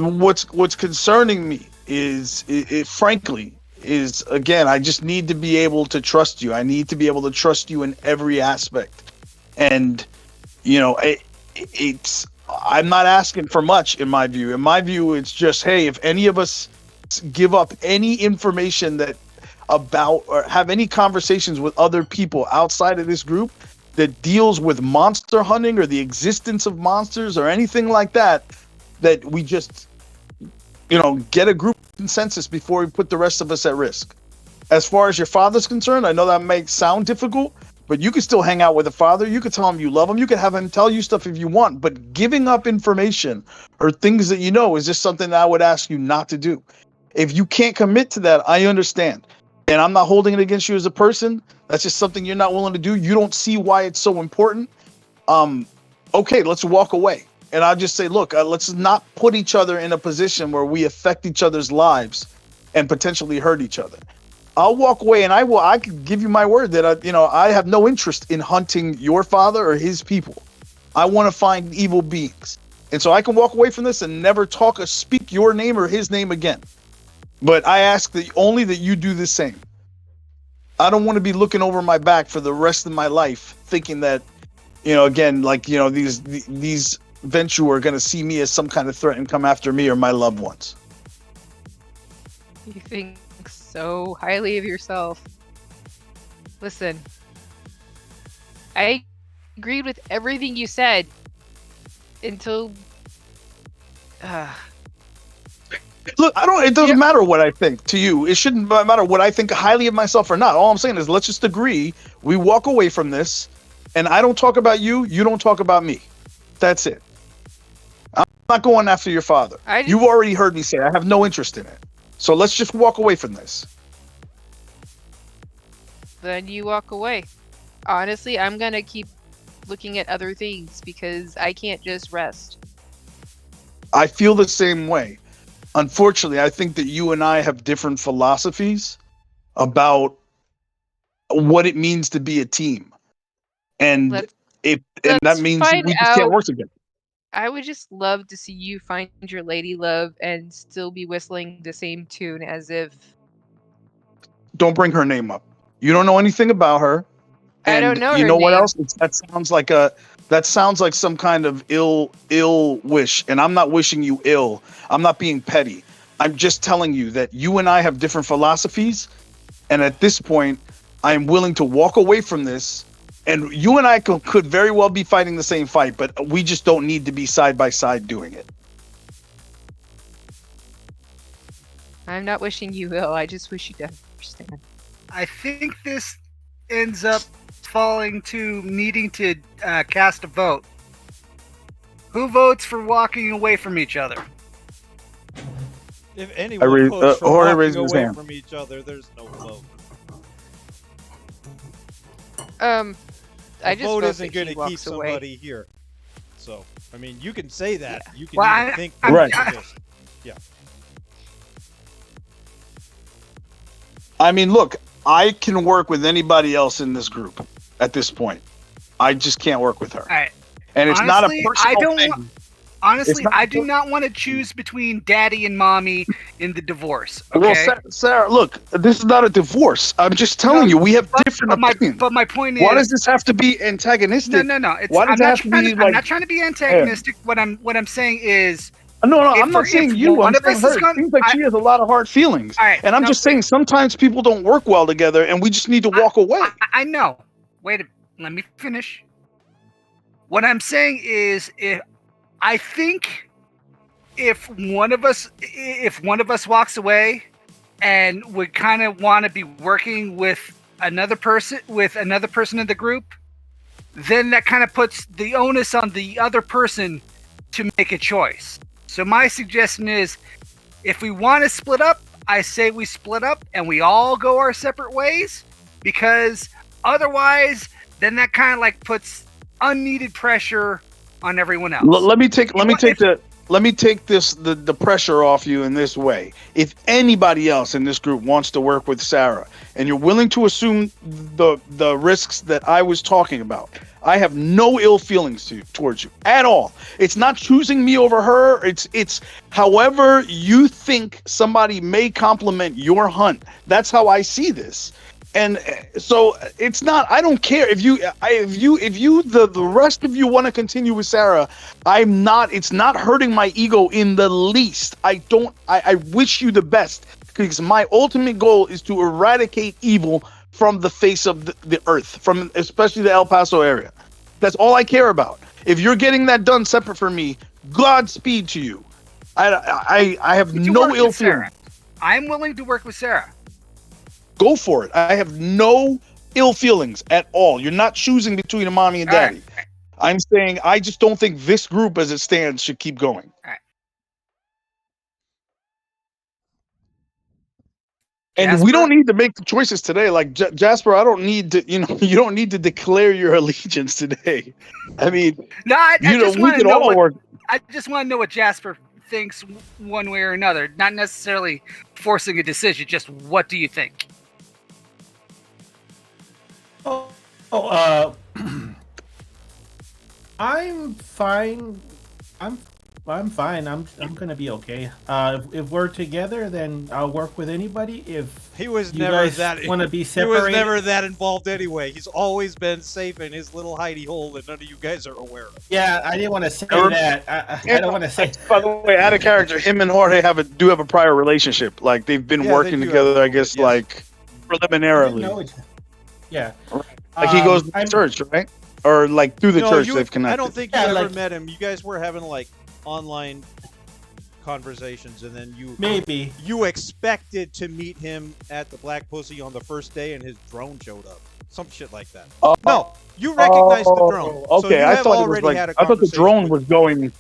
What's concerning me is, frankly, is again, I just need to be able to trust you. I need to be able to trust you in every aspect. And it's I'm not asking for much in my view. In my view, it's just, hey, if any of us give up any information that about or have any conversations with other people outside of this group that deals with monster hunting or the existence of monsters or anything like that, that we just get a group consensus before we put the rest of us at risk. As far as your father's concerned, I know that may sound difficult, but you can still hang out with a father. You can tell him you love him. You can have him tell you stuff if you want. But giving up information or things that you know is just something that I would ask you not to do. If you can't commit to that, I understand. And I'm not holding it against you as a person. That's just something you're not willing to do. You don't see why it's so important. Okay, let's walk away. And I'll just say, look, let's not put each other in a position where we affect each other's lives and potentially hurt each other. I'll walk away, and I can give you my word that I have no interest in hunting your father or his people. I want to find evil beings. And so I can walk away from this and never talk or speak your name or his name again. But I ask that only that you do the same. I don't want to be looking over my back for the rest of my life thinking that, again, like, these Venture are going to see me as some kind of threat and come after me or my loved ones. You think so highly of yourself. Listen, I agreed with everything you said until Look, it doesn't matter what I think to you. It shouldn't matter what I think highly of myself or not. All I'm saying is let's just agree we walk away from this, and I don't talk about you, you don't talk about me. That's it. I'm not going after your father. You've already heard me say I have no interest in it. So let's just walk away from this. Then you walk away. Honestly, I'm gonna keep looking at other things because I can't just rest. I feel the same way. Unfortunately, I think that you and I have different philosophies about what it means to be a team. And that means we just can't work together. I would just love to see you find your lady love and still be whistling the same tune as if... Don't bring her name up. You don't know anything about her. And I don't know you her know what name. else? That sounds like some kind of ill wish. And I'm not wishing you ill. I'm not being petty. I'm just telling you that you and I have different philosophies. And at this point, I am willing to walk away from this. And you and I could very well be fighting the same fight, but we just don't need to be side by side doing it. I'm not wishing you ill. I just wish you to understand. I think this ends up falling to needing to cast a vote. Who votes for walking away from each other? If anyone votes for Jorge walking raised his away hand. from each other, there's no vote. I just vote vote isn't going to keep somebody here. So, I mean, you can say that. You can Well, even think Right. that. Yeah. I mean, look, I can work with anybody else in this group at this point. I just can't work with her. All right. And it's Honestly, not a personal thing. Honestly, not- I do not want to choose between daddy and mommy in the divorce. Well, Okay. Sarah, look, this is not a divorce. I'm just telling you, we have different opinions. But my point is, Why does this have to be antagonistic? No. Why does I'm it have to be I'm not trying to be antagonistic. What I'm saying is, No, if I'm not we're- saying if you. one I'm of saying us her. is It gonna- seems like she has a lot of hard feelings. All right, And I'm no. just saying sometimes people don't work well together and we just need to walk away. I know. Let me finish. What I'm saying is, I think if one of us walks away and would kind of want to be working with another person in the group, then that kind of puts the onus on the other person to make a choice. So my suggestion is, if we want to split up, I say we split up and we all go our separate ways, because otherwise then that kind of like puts unneeded pressure on everyone else. Let me take the pressure off you in this way. If anybody else in this group wants to work with Sarah and you're willing to assume the risks that I was talking about, I have no ill feelings towards you at all. It's not choosing me over her. It's however you think somebody may complement your hunt. That's how I see this. And so it's not, I don't care if the rest of you want to continue with Sarah. It's not hurting my ego in the least. I wish you the best, because my ultimate goal is to eradicate evil from the face of the earth, from especially the El Paso area. That's all I care about. If you're getting that done separate from me, Godspeed to you. I have no ill feelings. I'm willing to work with Sarah. Go for it. I have no ill feelings at all. You're not choosing between a mommy and daddy. All right. I'm saying I just don't think this group as it stands should keep going. All right. And Jasper? we don't need to make the choices today. Like Jasper, I don't need to, you don't need to declare your allegiance today. I mean, No, I just we want to can know all work. I just want to know what Jasper thinks one way or another. Not necessarily forcing a decision. Just what do you think? I'm fine. I'm fine. I'm gonna be okay. If we're together, then I'll work with anybody. If He was you never guys that. want to be He separated, was never that involved anyway. He's always been safe in his little hidey hole that none of you guys are aware of. yeah, I didn't want to say that. I don't want to say. By the way, out of character, him and Jorge do have a prior relationship. Like they've been Yeah, working they do together, have- I guess, yes. like preliminarily. Yeah. Like he goes to I'm- church, right? Or like through the No, church you- they've connected. I don't think you Yeah, ever like- met him. You guys were having like online conversations, and then Maybe. you expected to meet him at the Black Pussy on the first day, and his drone showed up. Some shit like that. No, you recognized the drone. Okay, so you I have thought already it was like had a I thought the conversation drone with- was going.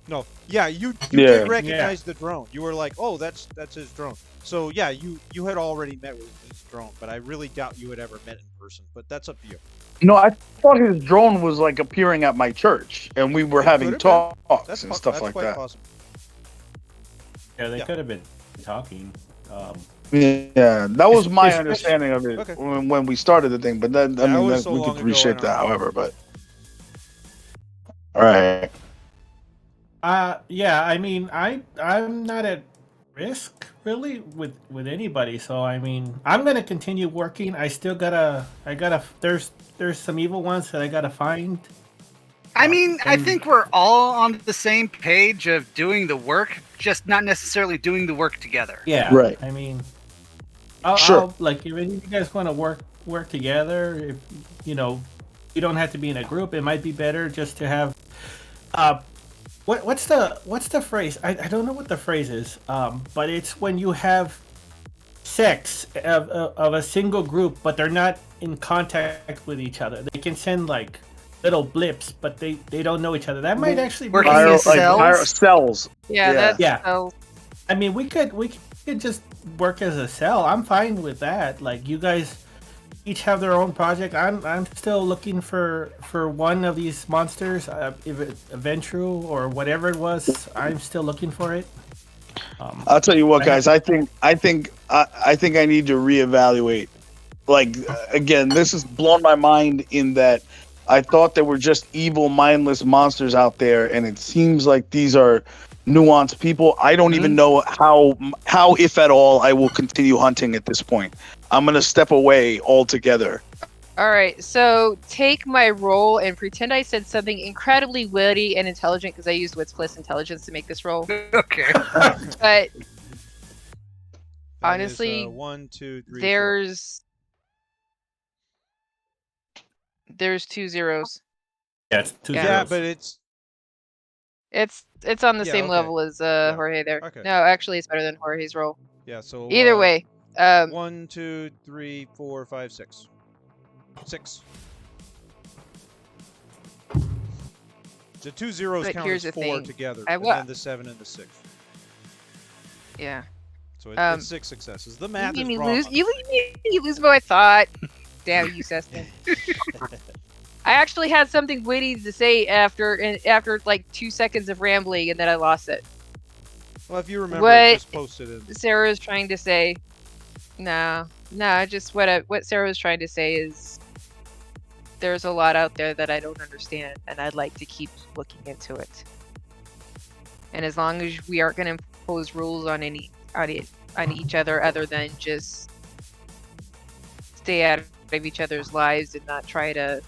No, yeah, you Yeah. did recognize the drone. You were like, oh, that's his drone. So yeah, you had already met with his drone, but I really doubt you had ever met in person. But that's up to you. No, I thought his drone was like appearing at my church, and we were It having could've been. talks and stuff that's like quite that. possible. Yeah, they Yeah. could have been talking. Yeah, that was my it's- understanding of it Okay. when we started the thing. But then Yeah, it was that, so we long could ago, reshape I that, don't know. however. But all right, Yeah, I mean, I'm not at risk really with anybody. So I mean, I'm gonna continue working. I gotta. There's some evil ones that I gotta find. I mean, I and- think we're all on the same page of doing the work, just not necessarily doing the work together. Yeah. Right. I mean, Sure. like if any of you guys want to work together, if you don't have to be in a group. It might be better just to have. What's the phrase? I don't know what the phrase is. But it's when you have sex of a single group, but they're not in contact with each other. They can send like little blips, but they don't know each other. That might actually be. Working as cells? cells. Yeah, Yeah. that's Yeah. so. I mean, we could just work as a cell. I'm fine with that. Like you guys each have their own project. I'm still looking for one of these monsters, if it's a Ventru or whatever it was. I'm still looking for it. I'll tell you what, guys. I think I need to reevaluate. Like again, this has blown my mind in that I thought there were just evil, mindless monsters out there, and it seems like these are nuanced people. I don't even know how, if at all, I will continue hunting at this point. I'm gonna step away altogether. All right, so take my roll and pretend I said something incredibly witty and intelligent because I used wits plus intelligence to make this roll. Okay. But That honestly, is, 1, 2, 3, 4. there's 2 zeros. Yeah, it's two Yeah. Yeah, zeros. but It's on the Yeah, same okay. level as Jorge there. Okay. No, actually, it's better than Jorge's roll. yeah. So Either way, 1, 2, 3, 4, 5, 6. 6. The 2 zeros But count here's as the 4 thing. together, I and wa- then the 7 and the 6. yeah. So it's 6 successes. The math You is made me wrong. lose. You lose my thought. Damn you, Sestonn. I actually had something witty to say after like 2 seconds of rambling, and then I lost it. Well, if you remember, What- just post it in. Sarah is trying to say, no, just what Sarah was trying to say is there's a lot out there that I don't understand, and I'd like to keep looking into it. And as long as we aren't going to impose rules on each other, other than just stay out of each other's lives and not try to.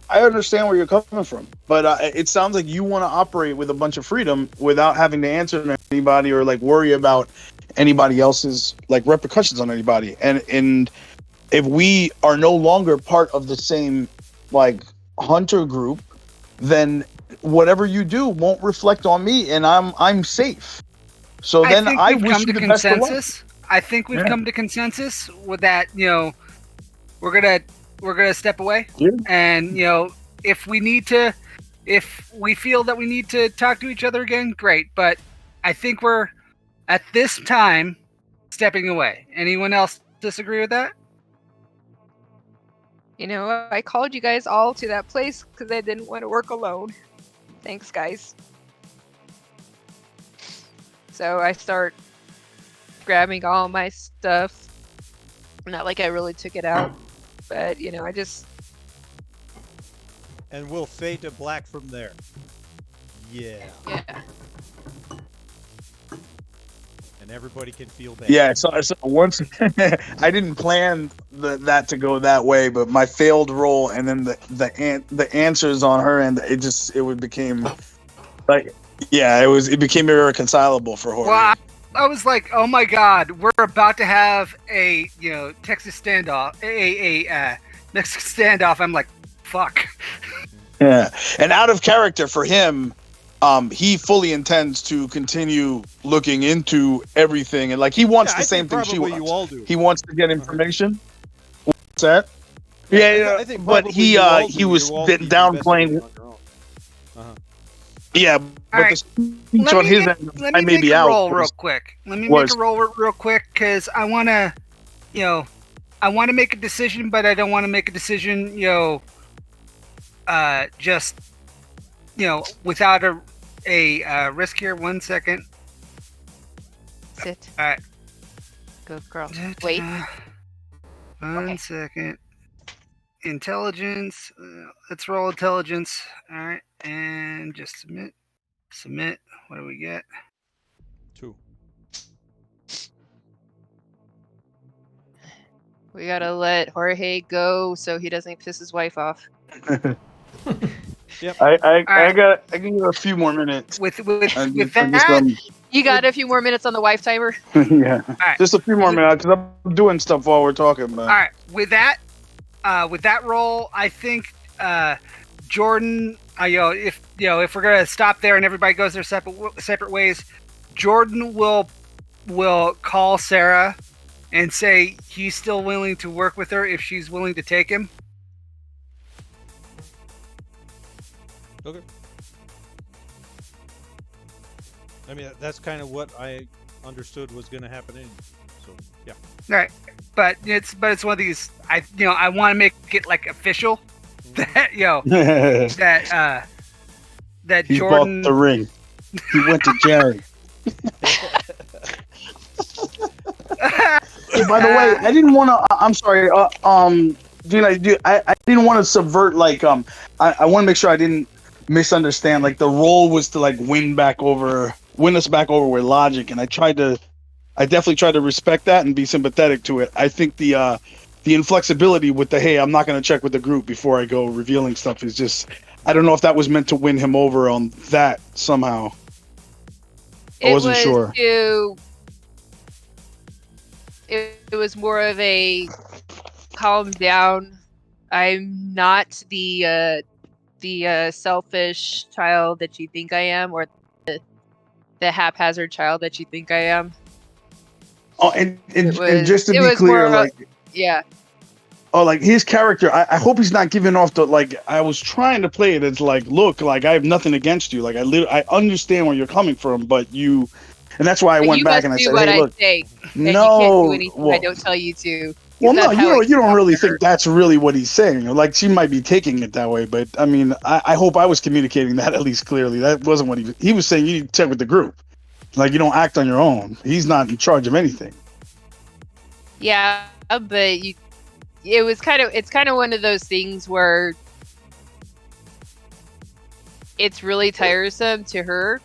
I understand where you're coming from, but it sounds like you want to operate with a bunch of freedom without having to answer to anybody or like worry about anybody else's like repercussions on anybody. And if we are no longer part of the same like hunter group, then whatever you do won't reflect on me, and I'm safe. So then I we've wish come you to the best of luck. consensus. I think we've Yeah. come to consensus with that. We're gonna step away, Yeah. and if we feel that we need to talk to each other again, great. But I think we're at this time stepping away. Anyone else disagree with that? I called you guys all to that place because I didn't want to work alone. Thanks, guys. So I start grabbing all my stuff. Not like I really took it out, but I just. And we'll fade to black from there. Yeah. Yeah. And everybody can feel bad. Yeah, so once I didn't plan that to go that way, but my failed roll and then the answers on her end, it became like, yeah, it became irreconcilable for Jorge. Well, I was like, oh my god, we're about to have a Texas standoff, a Mexican standoff. I'm like, fuck. Yeah, and out of character for him, he fully intends to continue looking into everything, and like he wants the same thing she probably wants. you all do. He wants to get information. What's that? Yeah, I think but probably he you all do. he was You all bit keep downplaying. investigating on your own. Uh-huh. Yeah, but right. the speech on his end, Let I me may make be a out. roll real quick. Because I want to, I want to make a decision, but I don't want to make a decision, just, without a risk here. 1 second. Sit. All right. Good girl. Wait. 1 second. Intelligence. Let's roll intelligence. All right. And just submit. Submit. What do we get? 2. We gotta let Jorge go so he doesn't piss his wife off. Yep. I right. can give a few more minutes. With I'm that, You got a few more minutes on the wife timer? yeah, right. just a few more minutes because I'm doing stuff while we're talking. But all right. With that roll, I think Jordan. If we're gonna stop there and everybody goes their separate ways, Jordan will call Sarah and say he's still willing to work with her if she's willing to take him. Okay. I mean, that's kind of what I understood was going to happen anyway. So, yeah. Right. But it's one of these. I want to make it like official that that He Jordan. bought the ring. He went to Jerry. Hey, by the way, I didn't want to. I'm sorry. I didn't want to subvert. Like, I want to make sure I didn't misunderstand. Like, the role was to like win us back over with logic, and I definitely tried to respect that and be sympathetic to it. I think the inflexibility with the hey, I'm not going to check with the group before I go revealing stuff is just. I don't know if that was meant to win him over on that somehow. I wasn't sure. It was more of a calm down. I'm not the selfish child that you think I am, or the haphazard child that you think I am. Oh, and just to be clear, like, yeah. Oh, like his character, I hope he's not giving off the like. I was trying to play it as like, look, like I have nothing against you. Like I understand where you're coming from, but you, and that's why I went back and I said, hey, look, say, no, you can't do anything I don't tell you to. Well, no, you don't really think that's really what he's saying. Like she might be taking it that way, but I mean, I hope I was communicating that at least clearly. That wasn't what he was saying. You need to check with the group. Like you don't act on your own. He's not in charge of anything. Yeah, but it's kind of one of those things where it's really tiresome to her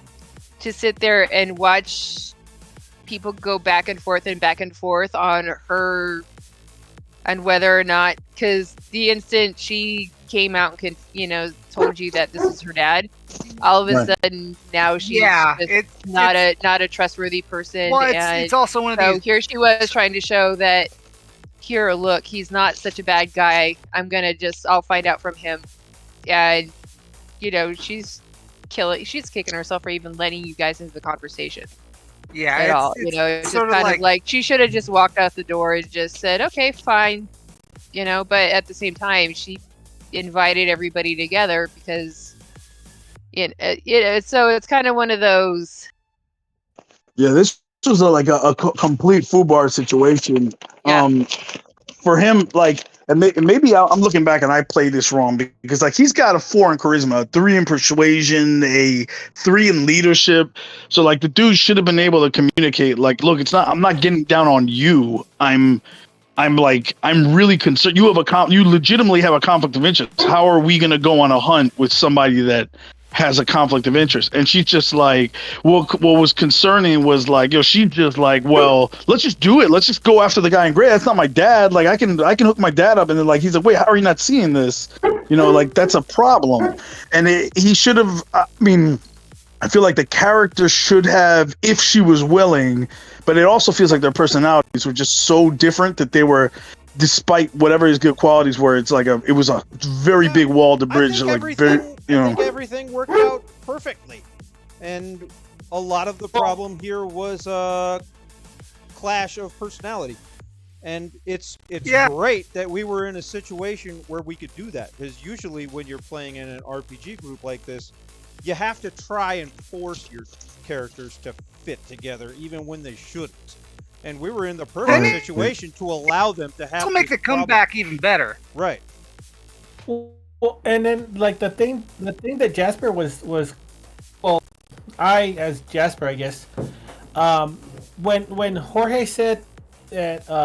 to sit there and watch people go back and forth on her and whether or not, because the instant she came out and told you that this is her dad, all of a sudden now she's not a trustworthy person. Well, it's also one of these. So here she was trying to show that, here, look, he's not such a bad guy. I'll find out from him. And she's kicking herself for even letting you guys into the conversation. Yeah, at all. It's sort of like she should have just walked out the door and just said, okay, fine. But at the same time, she invited everybody together because so it's kind of one of those. Yeah, this was a complete foobar situation. Yeah. For him, like, and maybe I'm looking back and I played this wrong because like he's got a 4 in charisma, a 3 in persuasion, a 3 in leadership. So like the dude should have been able to communicate. Like, look, I'm not getting down on you. I'm really concerned. You legitimately have a conflict of interest. How are we gonna go on a hunt with somebody that has a conflict of interest? And she's just like, what was concerning was like, she's just like, well, let's just do it. Let's just go after the guy in gray. That's not my dad. Like I can hook my dad up. And then like, he's like, wait, how are you not seeing this? Like that's a problem. And he should have, I mean, I feel like the character should have, if she was willing, but it also feels like their personalities were just so different that they were, despite whatever his good qualities were, it's like it was a very big wall to bridge. I think everything worked out perfectly, and a lot of the problem here was a clash of personality, and it's great that we were in a situation where we could do that, because usually when you're playing in an RPG group like this, you have to try and force your characters to fit together even when they shouldn't. And we were in the perfect situation to allow them to have. It'll make the comeback even better. Right. Well, and then like the thing that Jasper was well, I as Jasper, I guess, when Jorge said that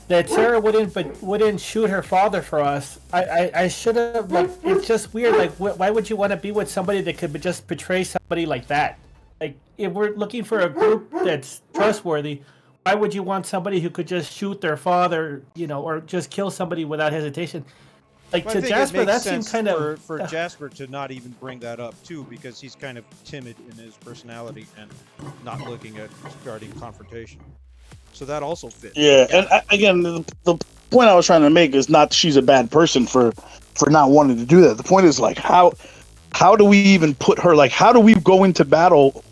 Sarah wouldn't shoot her father for us, I should have, like, it's just weird. Like, why would you want to be with somebody that could just betray somebody like that? Like, if we're looking for a group that's trustworthy, why would you want somebody who could just shoot their father, or just kill somebody without hesitation? Like, well, to Jasper, that seemed kind of for Jasper to not even bring that up too, because he's kind of timid in his personality and not looking at starting confrontation. So that also fits. Yeah, and again, the point I was trying to make is not she's a bad person for not wanting to do that. The point is like how do we even put her, like, how do we go into battle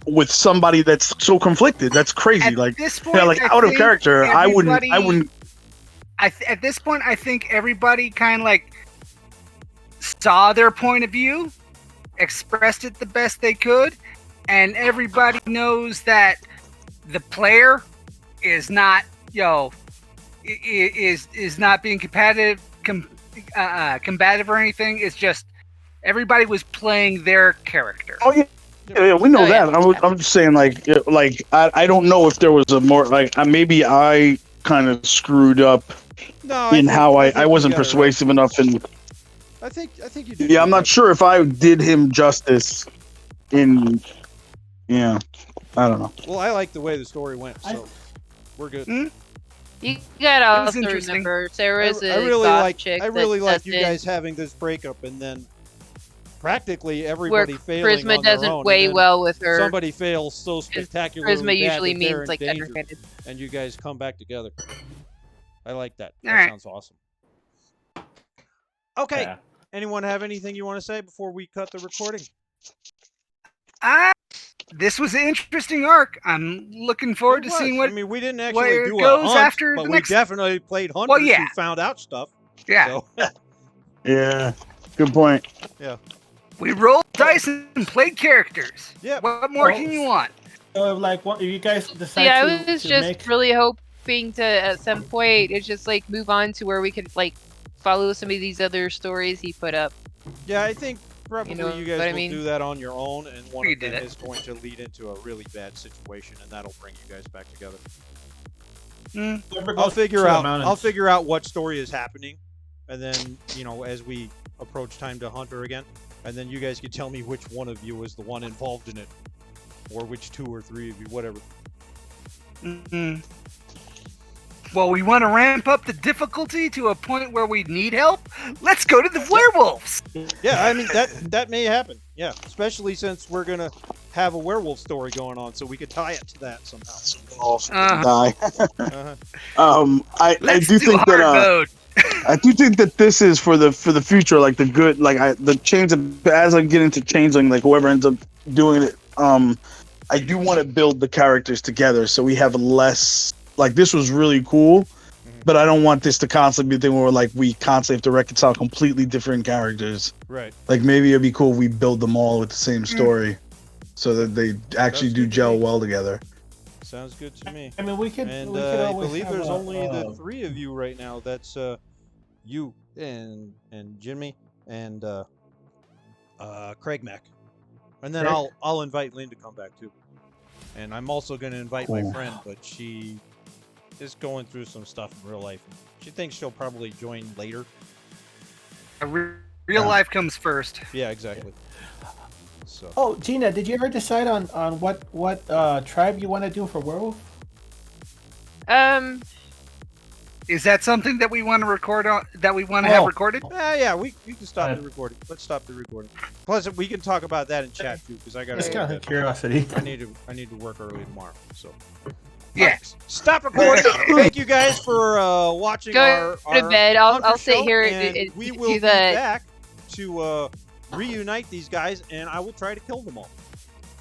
with somebody that's so conflicted? That's crazy. At like, this point, like out of character. I wouldn't. At this point, I think everybody kind of like saw their point of view, expressed it the best they could, and everybody knows that the player is not, is not being combative or anything. It's just everybody was playing their character. Oh yeah, we know Oh, yeah. that. I'm just saying, like I don't know if there was a more like maybe I kind of screwed up No, in how I I think you wasn't got it right. persuasive enough, and I think you did. yeah, I'm good not job. sure if I did him justice. In yeah, I don't know. Well, I like the way the story went, I- so we're good. You gotta It was also interesting. remember Sarah's I a really goth like chick I really that like you doesn't- guys having this breakup, and then practically where everybody failing charisma on their doesn't own. weigh and then well with her. somebody fails so spectacularly Charisma bad usually that they're means in like danger, underhanded. and you guys come back together. I like that. That All right. sounds awesome. Okay. Yeah. Anyone have anything you want to say before we cut the recording? This was an interesting arc. I'm looking forward It to seeing was. what. I mean, we didn't where actually it do a goes hunt, after but the we next- definitely played hunters yeah. who found out stuff. Yeah, So, Yeah, good point. we rolled dice and played characters. yeah. What more Oh. can you want? So, like, if you guys decide Yeah, to, I was to just make, really hoping to at some point it's just like move on to where we could like follow some of these other stories he put up. Yeah, I think probably know you guys what I will mean? do that on your own, and one We of them did it. is going to lead into a really bad situation, and that'll bring you guys back together. whoever I'll goes figure to the out. mountains. I'll figure out what story is happening, and then as we approach time to hunt her again, and then you guys can tell me which one of you was the one involved in it, or which 2 or 3 of you, whatever. Mhm. Well, we want to ramp up the difficulty to a point where we need help. Let's go to the werewolves. Yeah, I mean that may happen. Yeah, especially since we're gonna have a werewolf story going on, so we could tie it to that somehow. Die. Uh-huh. I Let's do think hard that mode. I do think that this is for the future, like the good, like the change of, as I get into changeling, like whoever ends up doing it, I do want to build the characters together so we have less. Like this was really cool, but I don't want this to constantly be a thing where like we constantly have to reconcile completely different characters. Right. Like maybe it'd be cool if we build them all with the same story, so that they actually Sounds do good to gel me. well together. Sounds good to me. I mean, we could. And we could I always believe have there's a, only the 3 of you right now. That's you and Jimmy and Craig Mack. And then Craig? I'll invite Lynn to come back too. And I'm also going to invite my Cool. friend, but she is going through some stuff in real life. She thinks she'll probably join later. Real life comes first. Yeah, exactly. So Oh, Gina, did you ever decide on what tribe you want to do for werewolf? Is that something that we want to record on? That we want to have Oh. recorded? yeah, we can stop Uh, the recording. Let's stop the recording. Plus, we can talk about that in chat too, because I got Just kind of to. curiosity. I need to work early tomorrow. So Yeah. stop recording. Thank you guys for watching Go our to bed. I'll Hunter sit show, here and and we do will be the- back to reunite these guys, and I will try to kill them all.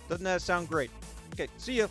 Doesn't that sound great? Okay, see ya.